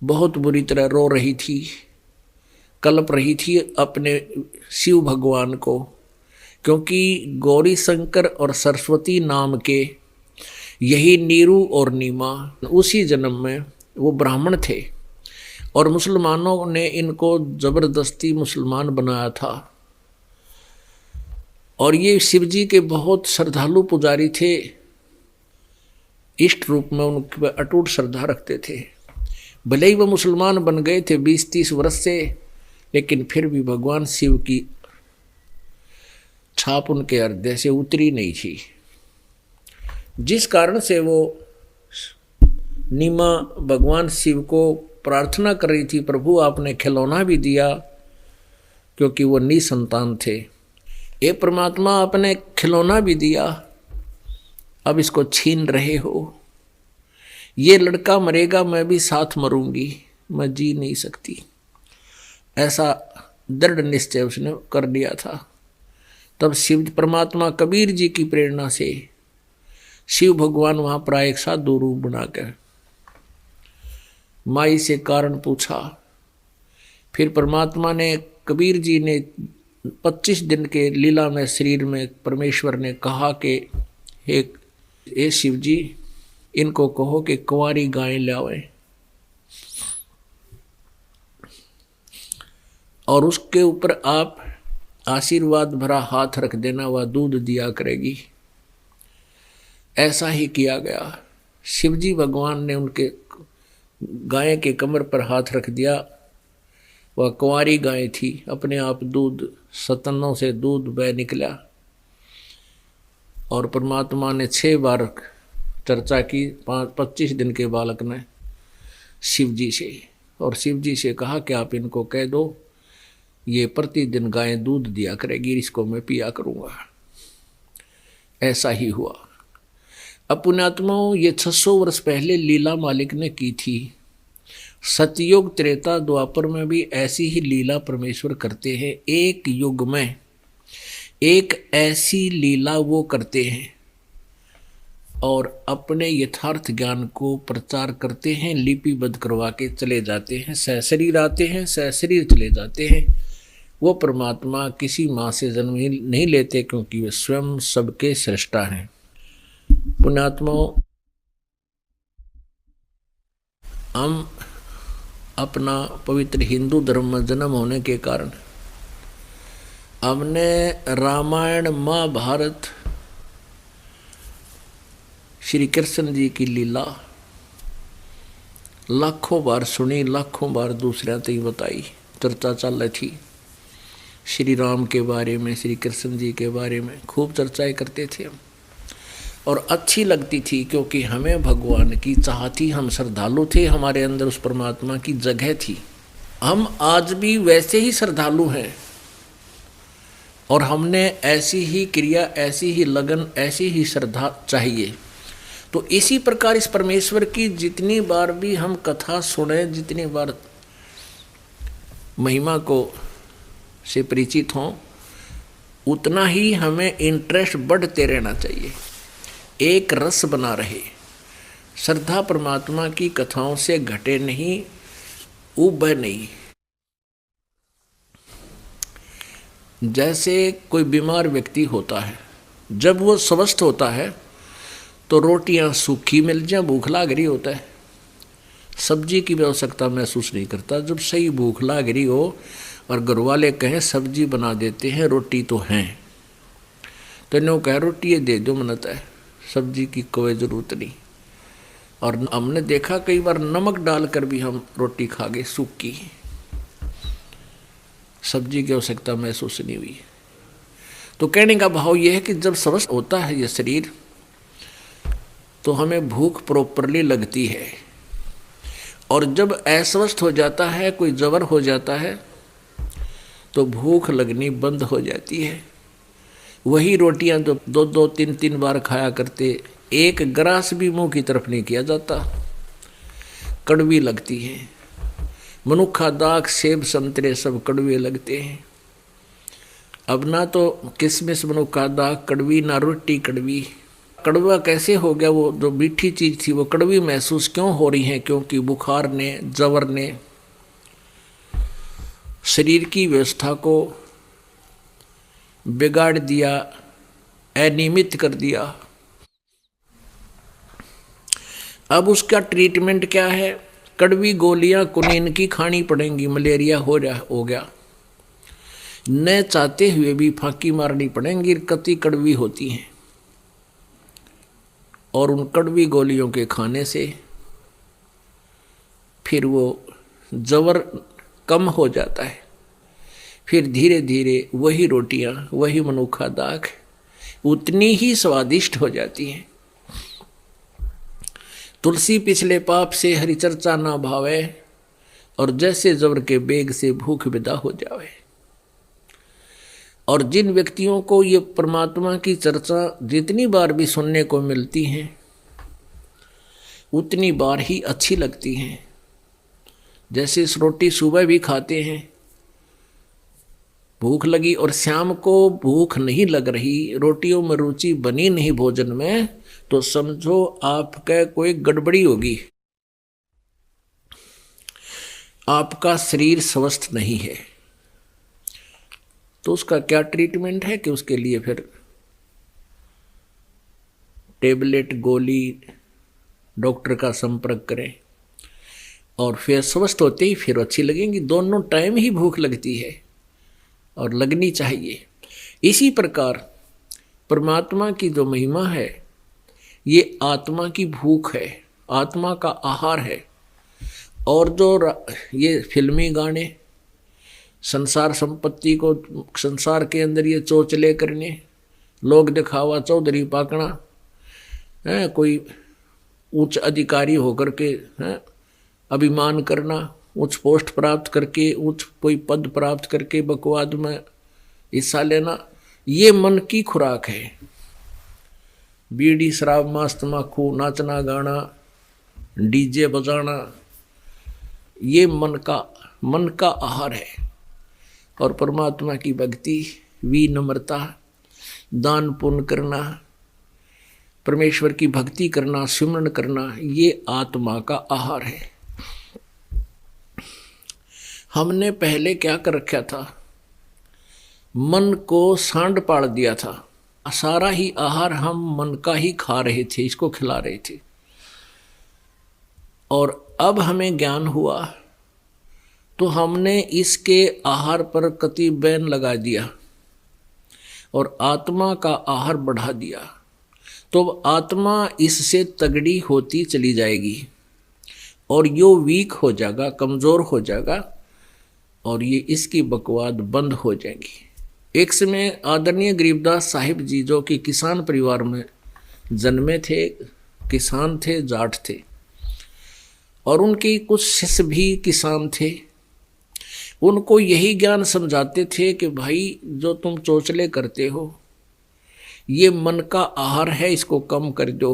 बहुत बुरी तरह रो रही थी, कल्प रही थी अपने शिव भगवान को, क्योंकि गौरी शंकर और सरस्वती नाम के यही नीरू और नीमा उसी जन्म में वो ब्राह्मण थे और मुसलमानों ने इनको जबरदस्ती मुसलमान बनाया था। और ये शिव जी के बहुत श्रद्धालु पुजारी थे, इष्ट रूप में उनके अटूट श्रद्धा रखते थे। भले ही वो मुसलमान बन गए थे 20-30 वर्ष से, लेकिन फिर भी भगवान शिव की छाप उनके हृदय से उतरी नहीं थी, जिस कारण से वो नीमा भगवान शिव को प्रार्थना कर रही थी, प्रभु आपने खिलौना भी दिया, क्योंकि वो निसंतान थे। ये परमात्मा आपने खिलौना भी दिया, अब इसको छीन रहे हो। ये लड़का मरेगा, मैं भी साथ मरूंगी, मैं जी नहीं सकती। ऐसा दृढ़ निश्चय उसने कर लिया था। तब शिव परमात्मा कबीर जी की प्रेरणा से शिव भगवान वहां पर आए, एक साधु रूप बनाकर माई से कारण पूछा। फिर परमात्मा ने, कबीर जी ने 25 दिन के लीला में शरीर में परमेश्वर ने कहा कि हे शिव जी, इनको कहो कि कुंवारी गाय लावे और उसके ऊपर आप आशीर्वाद भरा हाथ रख देना, वह दूध दिया करेगी। ऐसा ही किया गया। शिवजी भगवान ने उनके गाय के कमर पर हाथ रख दिया। वह कुंवारी गाय थी, अपने आप दूध, सतनों से दूध बह निकला। और परमात्मा ने 6 बार चर्चा की 25 दिन के बालक ने शिव जी से, और शिव जी से कहा कि आप इनको कह दो ये प्रतिदिन गायें दूध दिया करेगी, इसको मैं पिया करूँगा। ऐसा ही हुआ। अब पुण्यात्माओं, ये 600 वर्ष पहले लीला मालिक ने की थी। सतयुग त्रेता द्वापर में भी ऐसी ही लीला परमेश्वर करते हैं। एक युग में एक ऐसी लीला वो करते हैं और अपने यथार्थ ज्ञान को प्रचार करते हैं, लिपिबद्ध करवा के चले जाते हैं। सशरीर आते हैं, सशरीर चले जाते हैं। वो परमात्मा किसी माँ से जन्म नहीं लेते, क्योंकि वे स्वयं सबके सृष्टा हैं। पुण्यात्माओं, हम अपना पवित्र हिंदू धर्म में जन्म होने के कारण हमने रामायण, महाभारत, श्री कृष्ण जी की लीला लाखों बार सुनी, लाखों बार दूसरों तक बताई, चर्चा चल रही थी। श्री राम के बारे में, श्री कृष्ण जी के बारे में खूब चर्चाएं करते थे हम, और अच्छी लगती थी, क्योंकि हमें भगवान की चाह थी। हम श्रद्धालु थे, हमारे अंदर उस परमात्मा की जगह थी। हम आज भी वैसे ही श्रद्धालु हैं, और हमने ऐसी ही क्रिया, ऐसी ही लगन, ऐसी ही श्रद्धा चाहिए। तो इसी प्रकार इस परमेश्वर की जितनी बार भी हम कथा सुने, जितनी बार महिमा को से परिचित हों, उतना ही हमें इंटरेस्ट बढ़ते रहना चाहिए, एक रस बना रहे। श्रद्धा परमात्मा की कथाओं से घटे नहीं, उबे नहीं। जैसे कोई बीमार व्यक्ति होता है, जब वो स्वस्थ होता है तो रोटियां सूखी मिल जाए, भूख लाग रही होता है, सब्जी की भी आवश्यकता महसूस नहीं करता। जब सही भूख लाग रही हो और घर वाले कहें सब्जी बना देते हैं, रोटी तो हैं, तो इन्हों कहे रोटी ये दे दो, मनता है, सब्जी की कोई ज़रूरत नहीं। और हमने देखा कई बार नमक डालकर भी हम रोटी खा गए सूखी, सब्जी की आवश्यकता महसूस नहीं हुई। तो कहने का भाव यह है कि जब स्वस्थ होता है ये शरीर, तो हमें भूख प्रॉपरली लगती है, और जब अस्वस्थ हो जाता है, कोई जबर हो जाता है, तो भूख लगनी बंद हो जाती है। वही रोटियां जो 2-2, 3-3 बार खाया करते, एक ग्रास भी मुंह की तरफ नहीं किया जाता, कड़वी लगती है। मनुखा दाख, सेब, संतरे सब कड़वे लगते हैं। अब ना तो किसमिस मनुखा दाख कड़वी, ना रोटी कड़वी। कड़वा कैसे हो गया? वो जो मीठी चीज़ थी वो कड़वी महसूस क्यों हो रही है? क्योंकि बुखार ने, जवर ने शरीर की व्यवस्था को बिगाड़ दिया, अनियमित कर दिया। अब उसका ट्रीटमेंट क्या है? कड़वी गोलियां कुनीन की खानी पड़ेंगी, मलेरिया हो गया, न चाहते हुए भी फांकी मारनी पड़ेंगी, कति कड़वी होती हैं। और उन कड़वी गोलियों के खाने से फिर वो जवर कम हो जाता है। फिर धीरे धीरे वही रोटियां, वही मनुखा दाख उतनी ही स्वादिष्ट हो जाती हैं। तुलसी पिछले पाप से हरि चर्चा ना भावे, और जैसे जबर के बेग से भूख विदा हो जावे। और जिन व्यक्तियों को ये परमात्मा की चर्चा जितनी बार भी सुनने को मिलती हैं, उतनी बार ही अच्छी लगती हैं। जैसे इस रोटी सुबह भी खाते हैं, भूख लगी, और शाम को भूख नहीं लग रही, रोटियों में रुचि बनी नहीं भोजन में, तो समझो आपका कोई गड़बड़ी होगी, आपका शरीर स्वस्थ नहीं है। तो उसका क्या ट्रीटमेंट है कि उसके लिए फिर टेबलेट, गोली, डॉक्टर का संपर्क करें, और फिर स्वस्थ होते ही फिर अच्छी लगेंगी। दोनों टाइम ही भूख लगती है और लगनी चाहिए। इसी प्रकार परमात्मा की जो महिमा है, ये आत्मा की भूख है, आत्मा का आहार है। और जो ये फिल्मी गाने, संसार संपत्ति को संसार के अंदर ये चोचले करने, लोग दिखावा, चौधरी पाकना है, कोई उच्च अधिकारी होकर के है, अभिमान करना, उच्च पोस्ट प्राप्त करके, उच्च कोई पद प्राप्त करके बकवाद में हिस्सा लेना, ये मन की खुराक है। बीड़ी शराब मांस तम्बाकू, नाचना गाना, डीजे बजाना, ये मन का आहार है। और परमात्मा की भक्ति, विनम्रता, दान पुण्य करना, परमेश्वर की भक्ति करना, सिमरन करना, ये आत्मा का आहार है। हमने पहले क्या कर रखा था, मन को सांड पाड़ दिया था। सारा ही आहार हम मन का ही खा रहे थे, इसको खिला रहे थे। और अब हमें ज्ञान हुआ तो हमने इसके आहार पर कति बैन लगा दिया और आत्मा का आहार बढ़ा दिया। तो आत्मा इससे तगड़ी होती चली जाएगी और यो वीक हो जाएगा, कमज़ोर हो जाएगा और ये इसकी बकवाद बंद हो जाएगी। एक समय आदरणीय गरीबदास साहिब जी, जो कि किसान परिवार में जन्मे थे, किसान थे, जाट थे, और उनके कुछ शिष्य भी किसान थे। उनको यही ज्ञान समझाते थे कि भाई जो तुम चोचले करते हो ये मन का आहार है, इसको कम कर दो।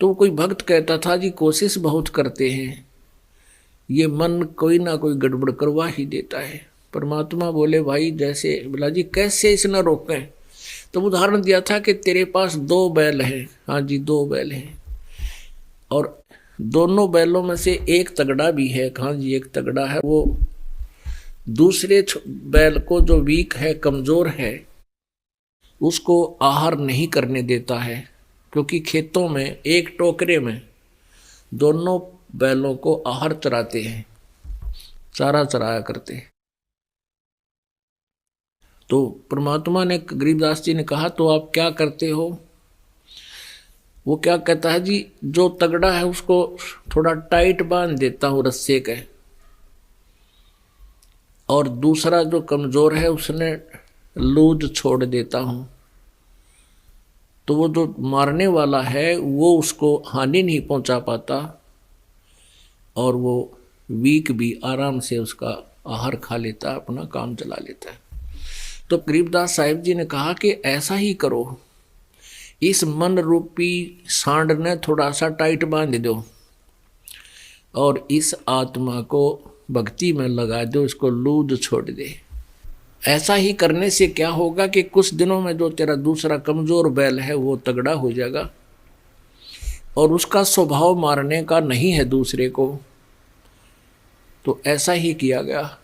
तो कोई भक्त कहता था जी कोशिश बहुत करते हैं, ये मन कोई ना कोई गड़बड़ करवा ही देता है। परमात्मा बोले भाई जैसे, बोला जी कैसे इसे न रोकें। तो उदाहरण दिया था कि तेरे पास 2 बैल हैं। हाँ जी 2 बैल हैं और दोनों बैलों में से एक तगड़ा भी है। हाँ जी एक तगड़ा है, वो दूसरे बैल को जो वीक है, कमज़ोर है, उसको आहार नहीं करने देता है। क्योंकि खेतों में एक टोकरे में दोनों बैलों को आहार चराते हैं, चारा चराया करते हैं। तो परमात्मा ने, गरीबदास जी ने कहा तो आप क्या करते हो? वो क्या कहता है जी, जो तगड़ा है उसको थोड़ा टाइट बांध देता हूँ रस्से के, और दूसरा जो कमज़ोर है उसने लूज छोड़ देता हूँ। तो वो जो मारने वाला है वो उसको हानि नहीं पहुँचा पाता और वो वीक भी आराम से उसका आहार खा लेता, अपना काम चला लेता है। तो गरीबदास साहिब जी ने कहा कि ऐसा ही करो, इस मन रूपी सांड ने थोड़ा सा टाइट बांध दो और इस आत्मा को भक्ति में लगा दो, इसको लूज छोड़ दे। ऐसा ही करने से क्या होगा कि कुछ दिनों में जो तेरा दूसरा कमज़ोर बैल है वो तगड़ा हो जाएगा और उसका स्वभाव मारने का नहीं है दूसरे को। तो ऐसा ही किया गया।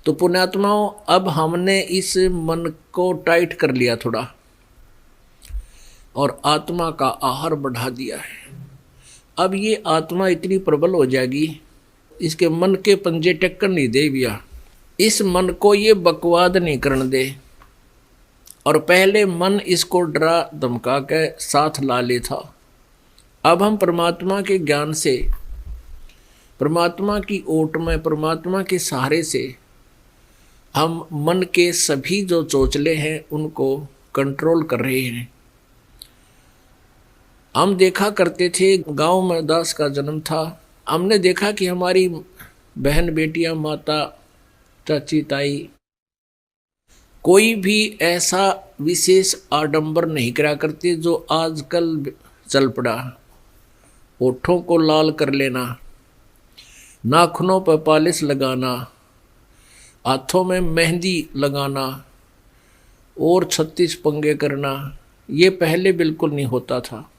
तो पुण्यात्माओं, अब हमने इस मन को टाइट कर लिया थोड़ा और आत्मा का आहार बढ़ा दिया है। अब ये आत्मा इतनी प्रबल हो जाएगी, इसके मन के पंजे टक्कर नहीं दे भैया। इस मन को ये बकवाद नहीं करने दे। और पहले मन इसको डरा धमका के साथ ला ले था। अब हम परमात्मा के ज्ञान से, परमात्मा की ओट में, परमात्मा के सहारे से हम मन के सभी जो चोचले हैं उनको कंट्रोल कर रहे हैं। हम देखा करते थे, गांव में दास का जन्म था, हमने देखा कि हमारी बहन बेटियां, माता, चाची, ताई, कोई भी ऐसा विशेष आडंबर नहीं करा करते जो आजकल चल पड़ा। होठों को लाल कर लेना, नाखूनों पर पॉलिश लगाना, हाथों में मेहंदी लगाना और 36 पंगे करना, ये पहले बिल्कुल नहीं होता था।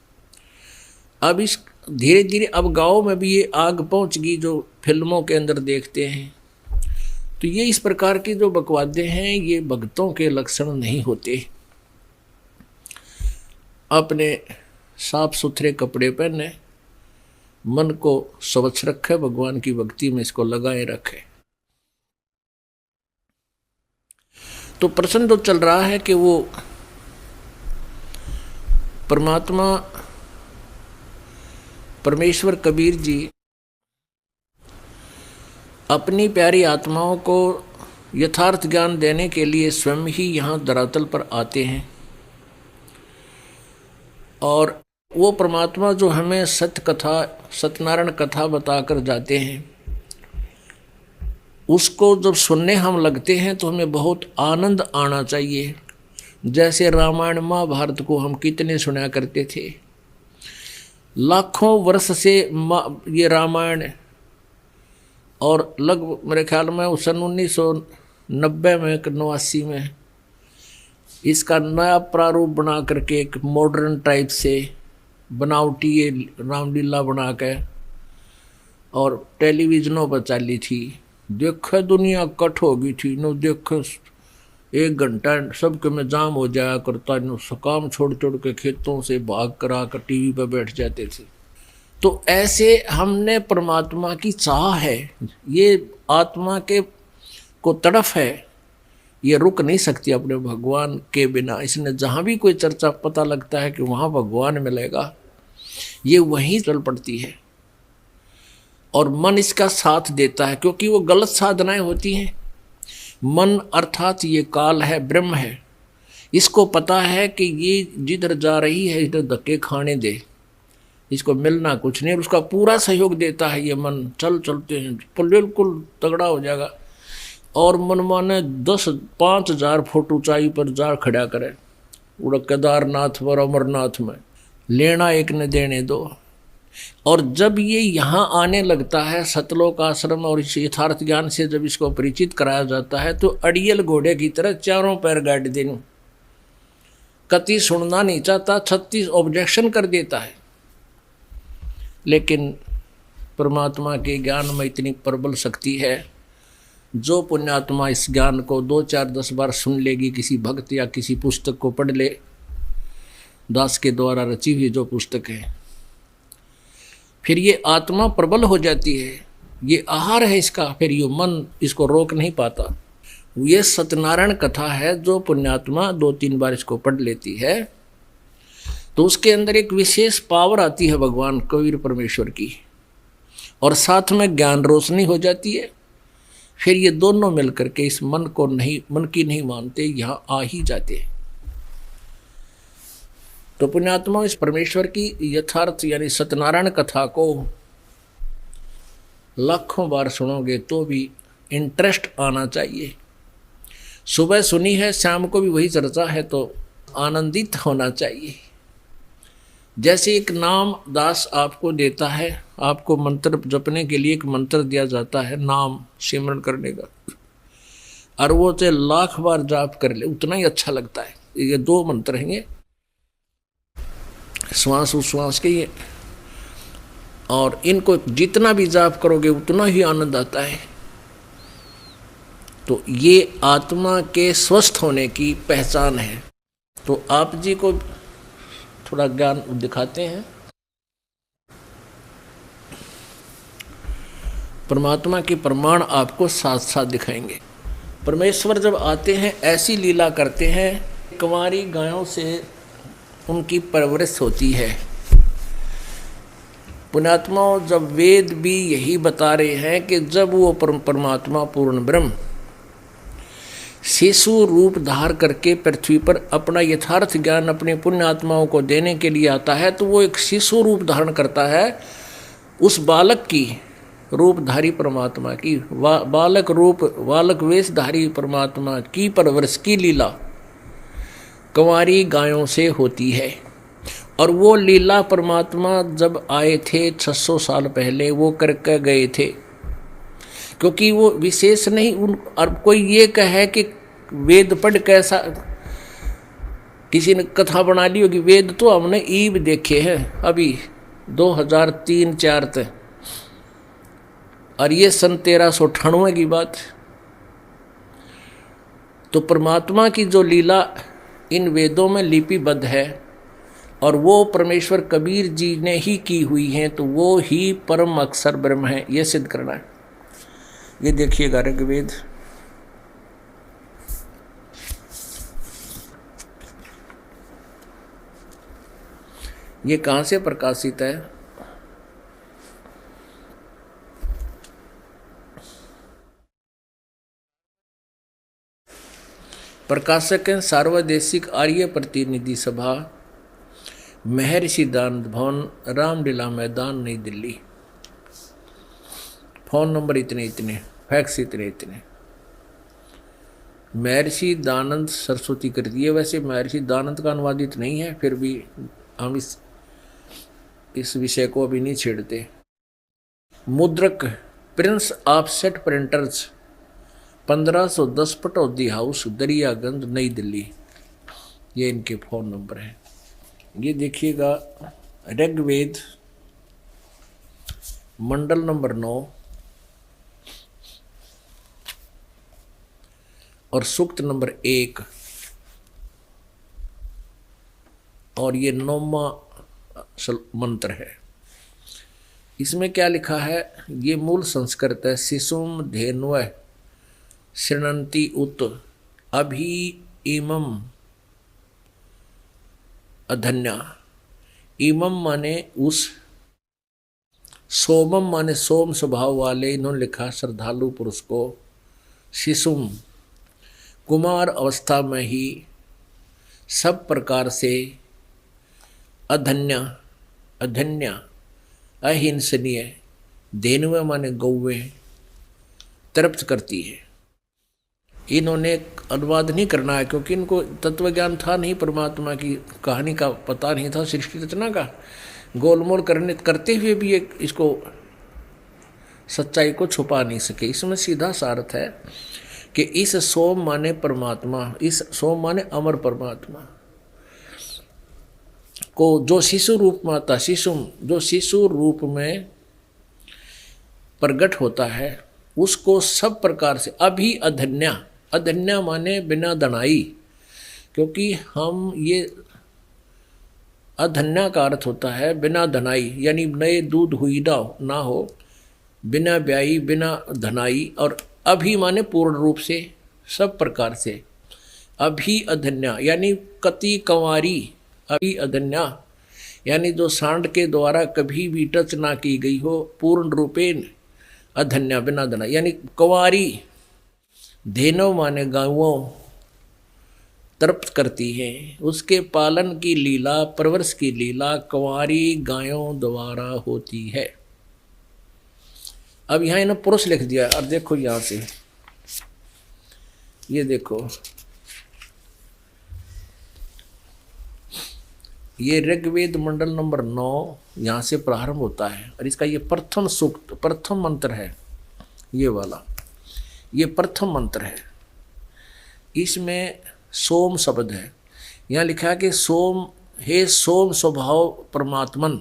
अब इस धीरे धीरे अब गाँव में भी ये आग पहुंच गई जो फिल्मों के अंदर देखते हैं। तो ये इस प्रकार की जो बकवादे हैं ये भक्तों के लक्षण नहीं होते। अपने साफ सुथरे कपड़े पहने, मन को स्वच्छ रखे, भगवान की भक्ति में इसको लगाए रखे। तो प्रश्न तो चल रहा है कि वो परमात्मा, परमेश्वर कबीर जी अपनी प्यारी आत्माओं को यथार्थ ज्ञान देने के लिए स्वयं ही यहाँ धरातल पर आते हैं और वो परमात्मा जो हमें सत्य कथा, सत्यनारायण कथा बताकर जाते हैं, उसको जब सुनने हम लगते हैं तो हमें बहुत आनंद आना चाहिए। जैसे रामायण महाभारत को हम कितने सुना करते थे, लाखों वर्ष से ये रामायण, और लगभग मेरे ख्याल में सन 1990 में 89 में इसका नया प्रारूप बना करके एक मॉडर्न टाइप से बनावटी ये रामलीला बना के और टेलीविजनों पर चली थी। देखे दुनिया कट हो गई थी, नो देखे 1 घंटा सबके में जाम हो जाया करता, नो काम छोड़ छोड़ के खेतों से भाग कर आकर टीवी पर बैठ जाते थे। तो ऐसे हमने परमात्मा की चाह है, ये आत्मा के को तड़फ है, ये रुक नहीं सकती अपने भगवान के बिना। इसने जहाँ भी कोई चर्चा पता लगता है कि वहाँ भगवान मिलेगा, ये वहीं चल पड़ती है और मन इसका साथ देता है, क्योंकि वो गलत साधनाएं होती हैं। मन अर्थात ये काल है, ब्रह्म है, इसको पता है कि ये जिधर जा रही है इधर धक्के खाने दे, इसको मिलना कुछ नहीं, उसका पूरा सहयोग देता है ये मन। चलते हैं बिल्कुल तगड़ा हो जाएगा, और मनमाने 5,000 फुट ऊंचाई पर जा खड़ा करे, उड़ केदारनाथ और अमरनाथ में, लेना एक न देने दो। और जब ये यहाँ आने लगता है सतलोक आश्रम और इस यथार्थ ज्ञान से जब इसको परिचित कराया जाता है, तो अड़ियल घोड़े की तरह चारों पैर गाड़ देने, कति सुनना नहीं चाहता, 36 ऑब्जेक्शन कर देता है। लेकिन परमात्मा के ज्ञान में इतनी प्रबल शक्ति है, जो पुण्यात्मा इस ज्ञान को 2, 4, 10 बार सुन लेगी, किसी भक्त या किसी पुस्तक को पढ़ ले, दास के द्वारा रची हुई जो पुस्तक है, फिर ये आत्मा प्रबल हो जाती है, ये आहार है इसका, फिर ये मन इसको रोक नहीं पाता। ये सत्यनारायण कथा है, जो पुण्यात्मा 2-3 बार इसको पढ़ लेती है तो उसके अंदर एक विशेष पावर आती है भगवान कबीर परमेश्वर की, और साथ में ज्ञान रोशनी हो जाती है। फिर ये दोनों मिलकर के इस मन की नहीं मानते, यहाँ आ ही जाते हैं। तो पुण्यात्मा इस परमेश्वर की यथार्थ यानी सत्यनारायण कथा को लाखों बार सुनोगे तो भी इंटरेस्ट आना चाहिए। सुबह सुनी है, शाम को भी वही चर्चा है, तो आनंदित होना चाहिए। जैसे एक नाम दास आपको देता है, आपको मंत्र जपने के लिए एक मंत्र दिया जाता है, नाम सिमरन करने का, और वो चाहे 1,00,000 बार जाप कर ले उतना ही अच्छा लगता है। ये 2 मंत्र हैं, श्वास उश्वास के ये, और इनको जितना भी जाप करोगे उतना ही आनंद आता है। तो ये आत्मा के स्वस्थ होने की पहचान है। तो आप जी को थोड़ा ज्ञान दिखाते हैं। परमात्मा के प्रमाण आपको साथ साथ दिखाएंगे। परमेश्वर जब आते हैं ऐसी लीला करते हैं, कुंवारी गायों से उनकी परवरिश होती है। पुण्यात्मा जब वेद भी यही बता रहे हैं कि जब वो परमात्मा पूर्ण ब्रह्म शिशु रूप धार करके पृथ्वी पर अपना यथार्थ ज्ञान अपने पुण्य आत्माओं को देने के लिए आता है, तो वो एक शिशु रूप धारण करता है। उस बालक की रूपधारी परमात्मा की बालक वेशधारी परमात्मा की परवरिश की लीला कुंवारी गायों से होती है। और वो लीला परमात्मा जब आए थे 600 साल पहले वो करके गए थे, क्योंकि वो विशेष नहीं और कोई ये कहे कि वेद पढ़ कैसा, किसी ने कथा बना ली होगी, वेद तो हमने ईब देखे हैं अभी 2003-4 तक, और ये सन 1398 की बात। तो परमात्मा की जो लीला इन वेदों में लिपिबद्ध है और वो परमेश्वर कबीर जी ने ही की हुई है, तो वो ही परम अक्षर ब्रह्म है, ये सिद्ध करना है। ये देखिएगा ऋग्वेद, ये कहाँ से प्रकाशित है? प्रकाशक हैं सार्वदेशिक आर्य प्रतिनिधि सभा, महर्षि दानंद भवन, रामलीला मैदान, नई दिल्ली। फोन नंबर इतने इतने, फैक्स इतने इतने। महर्षि दानंद सरस्वती कर दिए। वैसे महर्षि दानंद का अनुवादित नहीं है, फिर भी हम इस विषय को अभी नहीं छेड़ते। मुद्रक Prince offset printers, 1510 Pataudi house, Daryaganj, नई दिल्ली। ये इनके फ़ोन नंबर हैं। ये देखिएगा, ऋग्वेद मंडल नंबर 9 और सूक्त नंबर 1 और ये 9वां मंत्र है। इसमें क्या लिखा है? ये मूल संस्कृत है। शिशुम धेन्व शृणन्ति उत अभि इमम अधन्या। इमम माने उस, सोमम माने सोम स्वभाव वाले, इन्होंने लिखा श्रद्धालु पुरुष को। शिशुम कुमार अवस्था में ही सब प्रकार से अधन्या, अधन्या अहिंसनीय, धेनुए माने गौवें तृप्त करती है। इन्होंने अनुवाद नहीं करना है क्योंकि इनको तत्व ज्ञान था नहीं, परमात्मा की कहानी का पता नहीं था, सृष्टि रचना का। गोलमोल करते हुए भी इसको सच्चाई को छुपा नहीं सके। इसमें सीधा सार्थ है कि इस सोम माने परमात्मा, इस सोम माने अमर परमात्मा को जो शिशु रूप में आता, शिशुम जो शिशु रूप में प्रकट होता है, उसको सब प्रकार से अभी अधन्या, अधन्या माने बिना दनाई, क्योंकि हम ये अधन्या का अर्थ होता है बिना धनाई, यानी नए दूध हुई ना हो, बिना ब्याई, बिना धनाई। और अभी माने पूर्ण रूप से, सब प्रकार से। अभी अधन्या यानी कति कंवारी, अभी अधन्या यानी जो सांड के द्वारा कभी भी टच ना की गई हो, पूर्ण रूपेण अधन्या बिना धनाई यानी कंवारी। धेनव माने गायों तृप्त करती है, उसके पालन की लीला, परवरिश की लीला कंवारी गायों द्वारा होती है। अब यहाँ इन्होंने पुरुष लिख दिया। और देखो यहाँ से, ये देखो, ये ऋग्वेद मंडल नंबर 9 यहाँ से प्रारंभ होता है और इसका ये प्रथम सूक्त, प्रथम मंत्र है। ये वाला ये प्रथम मंत्र है। इसमें सोम शब्द है। यहाँ लिखा है कि सोम, हे सोम स्वभाव परमात्मन।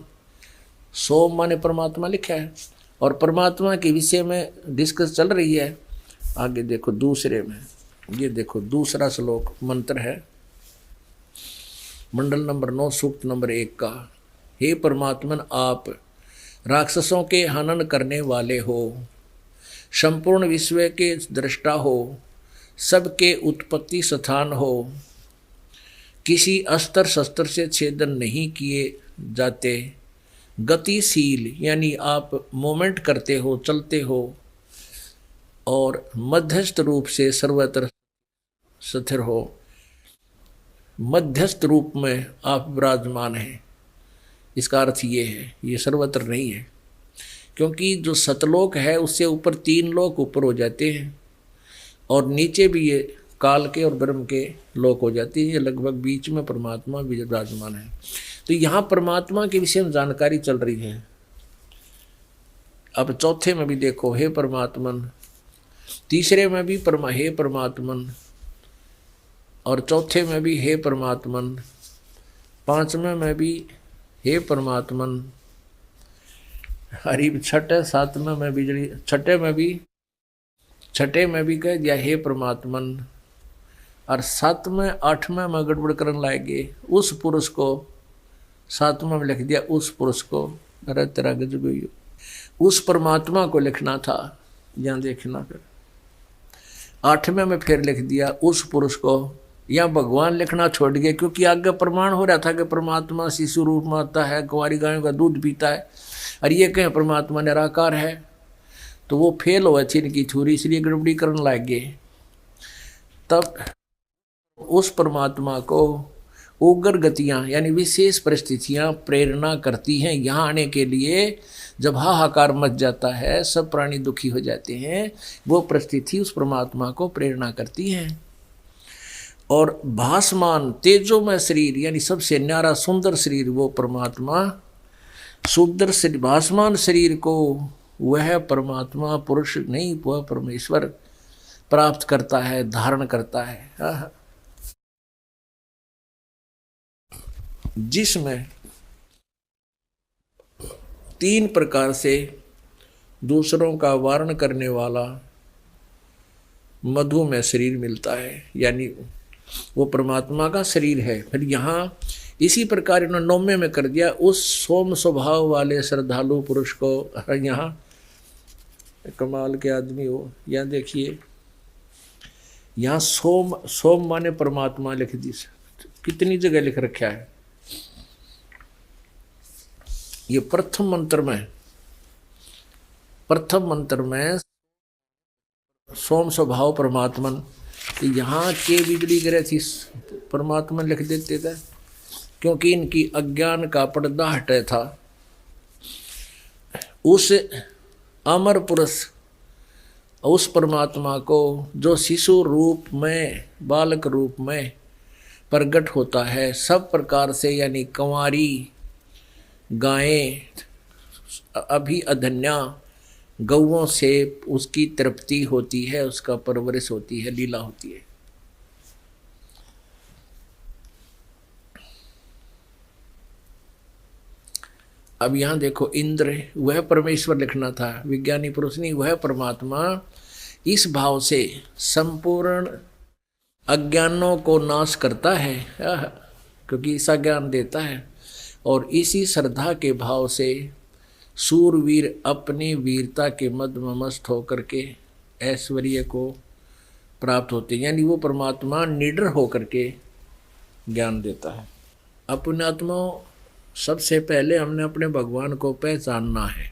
सोम माने परमात्मा लिखा है और परमात्मा के विषय में डिस्कस चल रही है। आगे देखो दूसरे में, ये देखो दूसरा श्लोक मंत्र है, मंडल नंबर 9 सूक्त नंबर 1 का। हे परमात्मन, आप राक्षसों के हनन करने वाले हो, संपूर्ण विश्व के दृष्टा हो, सबके उत्पत्ति स्थान हो, किसी अस्त्र शस्त्र से छेदन नहीं किए जाते, गतिशील यानी आप मूवमेंट करते हो, चलते हो, और मध्यस्थ रूप से सर्वत्र स्थिर हो। मध्यस्थ रूप में आप विराजमान हैं। इसका अर्थ ये है, ये सर्वत्र नहीं है, क्योंकि जो सतलोक है उससे ऊपर 3 लोक ऊपर हो जाते हैं और नीचे भी ये काल के और ब्रह्म के लोक हो जाते हैं। ये लगभग बीच में परमात्मा विराजमान है। तो यहाँ परमात्मा के विषय में जानकारी चल रही है। अब चौथे में भी देखो, हे परमात्मन, तीसरे में भी हे परमात्मन, और चौथे में भी हे परमात्मन, 5वें में भी हे परमात्मन, हरी 6, 7वें में भी, 6 में भी कह दिया हे परमात्मन, और 7वें 8वें में गड़बड़ करने लाएंगे। उस पुरुष को 7वें में लिख दिया उस पुरुष को। अरे तेरा गजब हुई, उस परमात्मा को लिखना था, यहाँ देखना। फिर 8वें में फिर लिख दिया उस पुरुष को, या भगवान लिखना छोड़ गए, क्योंकि आगे प्रमाण हो रहा था कि परमात्मा शिशु रूप में आता है, कुंवारी गायों का दूध पीता है, और ये कहें परमात्मा निराकार है, तो वो फेल हुआ थी इनकी थ्योरी, इसलिए गड़बड़ी करने लग गए। तब उस परमात्मा को उग्र गतियां यानी विशेष परिस्थितियां प्रेरणा करती हैं यहाँ आने के लिए। जब हाहाकार मच जाता है, सब प्राणी दुखी हो जाते हैं, वो परिस्थिति उस परमात्मा को प्रेरणा करती है। और भासमान तेजोमय शरीर यानी सबसे न्यारा सुंदर शरीर वो परमात्मा, सुंदर शरीर भासमान शरीर को वह परमात्मा पुरुष नहीं, वह परमेश्वर प्राप्त करता है, धारण करता है, जिसमें 3 प्रकार से दूसरों का वारण करने वाला मधु में शरीर मिलता है, यानी वो परमात्मा का शरीर है। फिर यहाँ इसी प्रकार इन्होंने 9वें में कर दिया, उस सोम स्वभाव वाले श्रद्धालु पुरुष को। यहाँ कमाल के आदमी हो, यहाँ देखिए, यहाँ सोम, सोम माने परमात्मा लिख दी, कितनी जगह लिख रखा है। ये प्रथम मंत्र में सोम स्वभाव परमात्मन, यहाँ के बिजली ग्रह थी परमात्मा लिख देते थे, क्योंकि इनकी अज्ञान का पर्दा हटे था। उस अमर पुरुष, उस परमात्मा को जो शिशु रूप में, बालक रूप में प्रकट होता है सब प्रकार से, यानी कंवारी गायें, अभी अधन्या गौओं से उसकी तृप्ति होती है, उसका परवरिश होती है, लीला होती है। अब यहाँ देखो, इंद्र वह परमेश्वर लिखना था, विज्ञानी पुरुष नहीं, वह परमात्मा इस भाव से संपूर्ण अज्ञानों को नाश करता है, क्योंकि ऐसा ज्ञान देता है। और इसी श्रद्धा के भाव से सूरवीर अपनी वीरता के मद में मस्त होकर के ऐश्वर्य को प्राप्त होते हैं, यानी वो परमात्मा निडर होकर के ज्ञान देता है। अपने आत्मा, सबसे पहले हमने अपने भगवान को पहचानना है,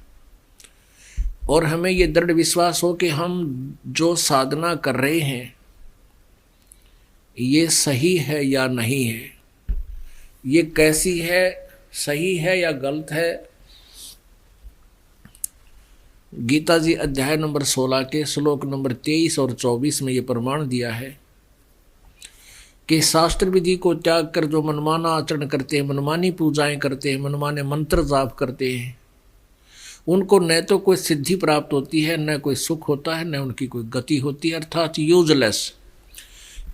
और हमें ये दृढ़ विश्वास हो कि हम जो साधना कर रहे हैं ये सही है या नहीं है, ये कैसी है, सही है या गलत है। गीता जी अध्याय नंबर 16 के श्लोक नंबर 23 और 24 में ये प्रमाण दिया है कि शास्त्र विधि को त्याग कर जो मनमाना आचरण करते हैं, मनमानी पूजाएं करते हैं, मनमाने मंत्र जाप करते हैं, उनको न तो कोई सिद्धि प्राप्त होती है, न कोई सुख होता है, न उनकी कोई गति होती है, अर्थात यूजलेस।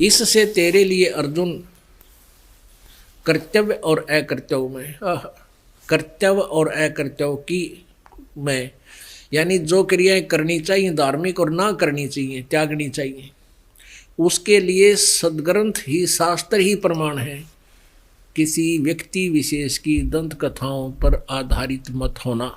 इससे तेरे लिए अर्जुन कर्तव्य और अकर्तव्य में, कर्तव्य और अकर्तव्य की में, यानी जो क्रियाएं करनी चाहिए धार्मिक और ना करनी चाहिए, त्यागनी चाहिए, उसके लिए सदग्रंथ ही, शास्त्र ही प्रमाण है। किसी व्यक्ति विशेष की दंत कथाओं पर आधारित मत होना।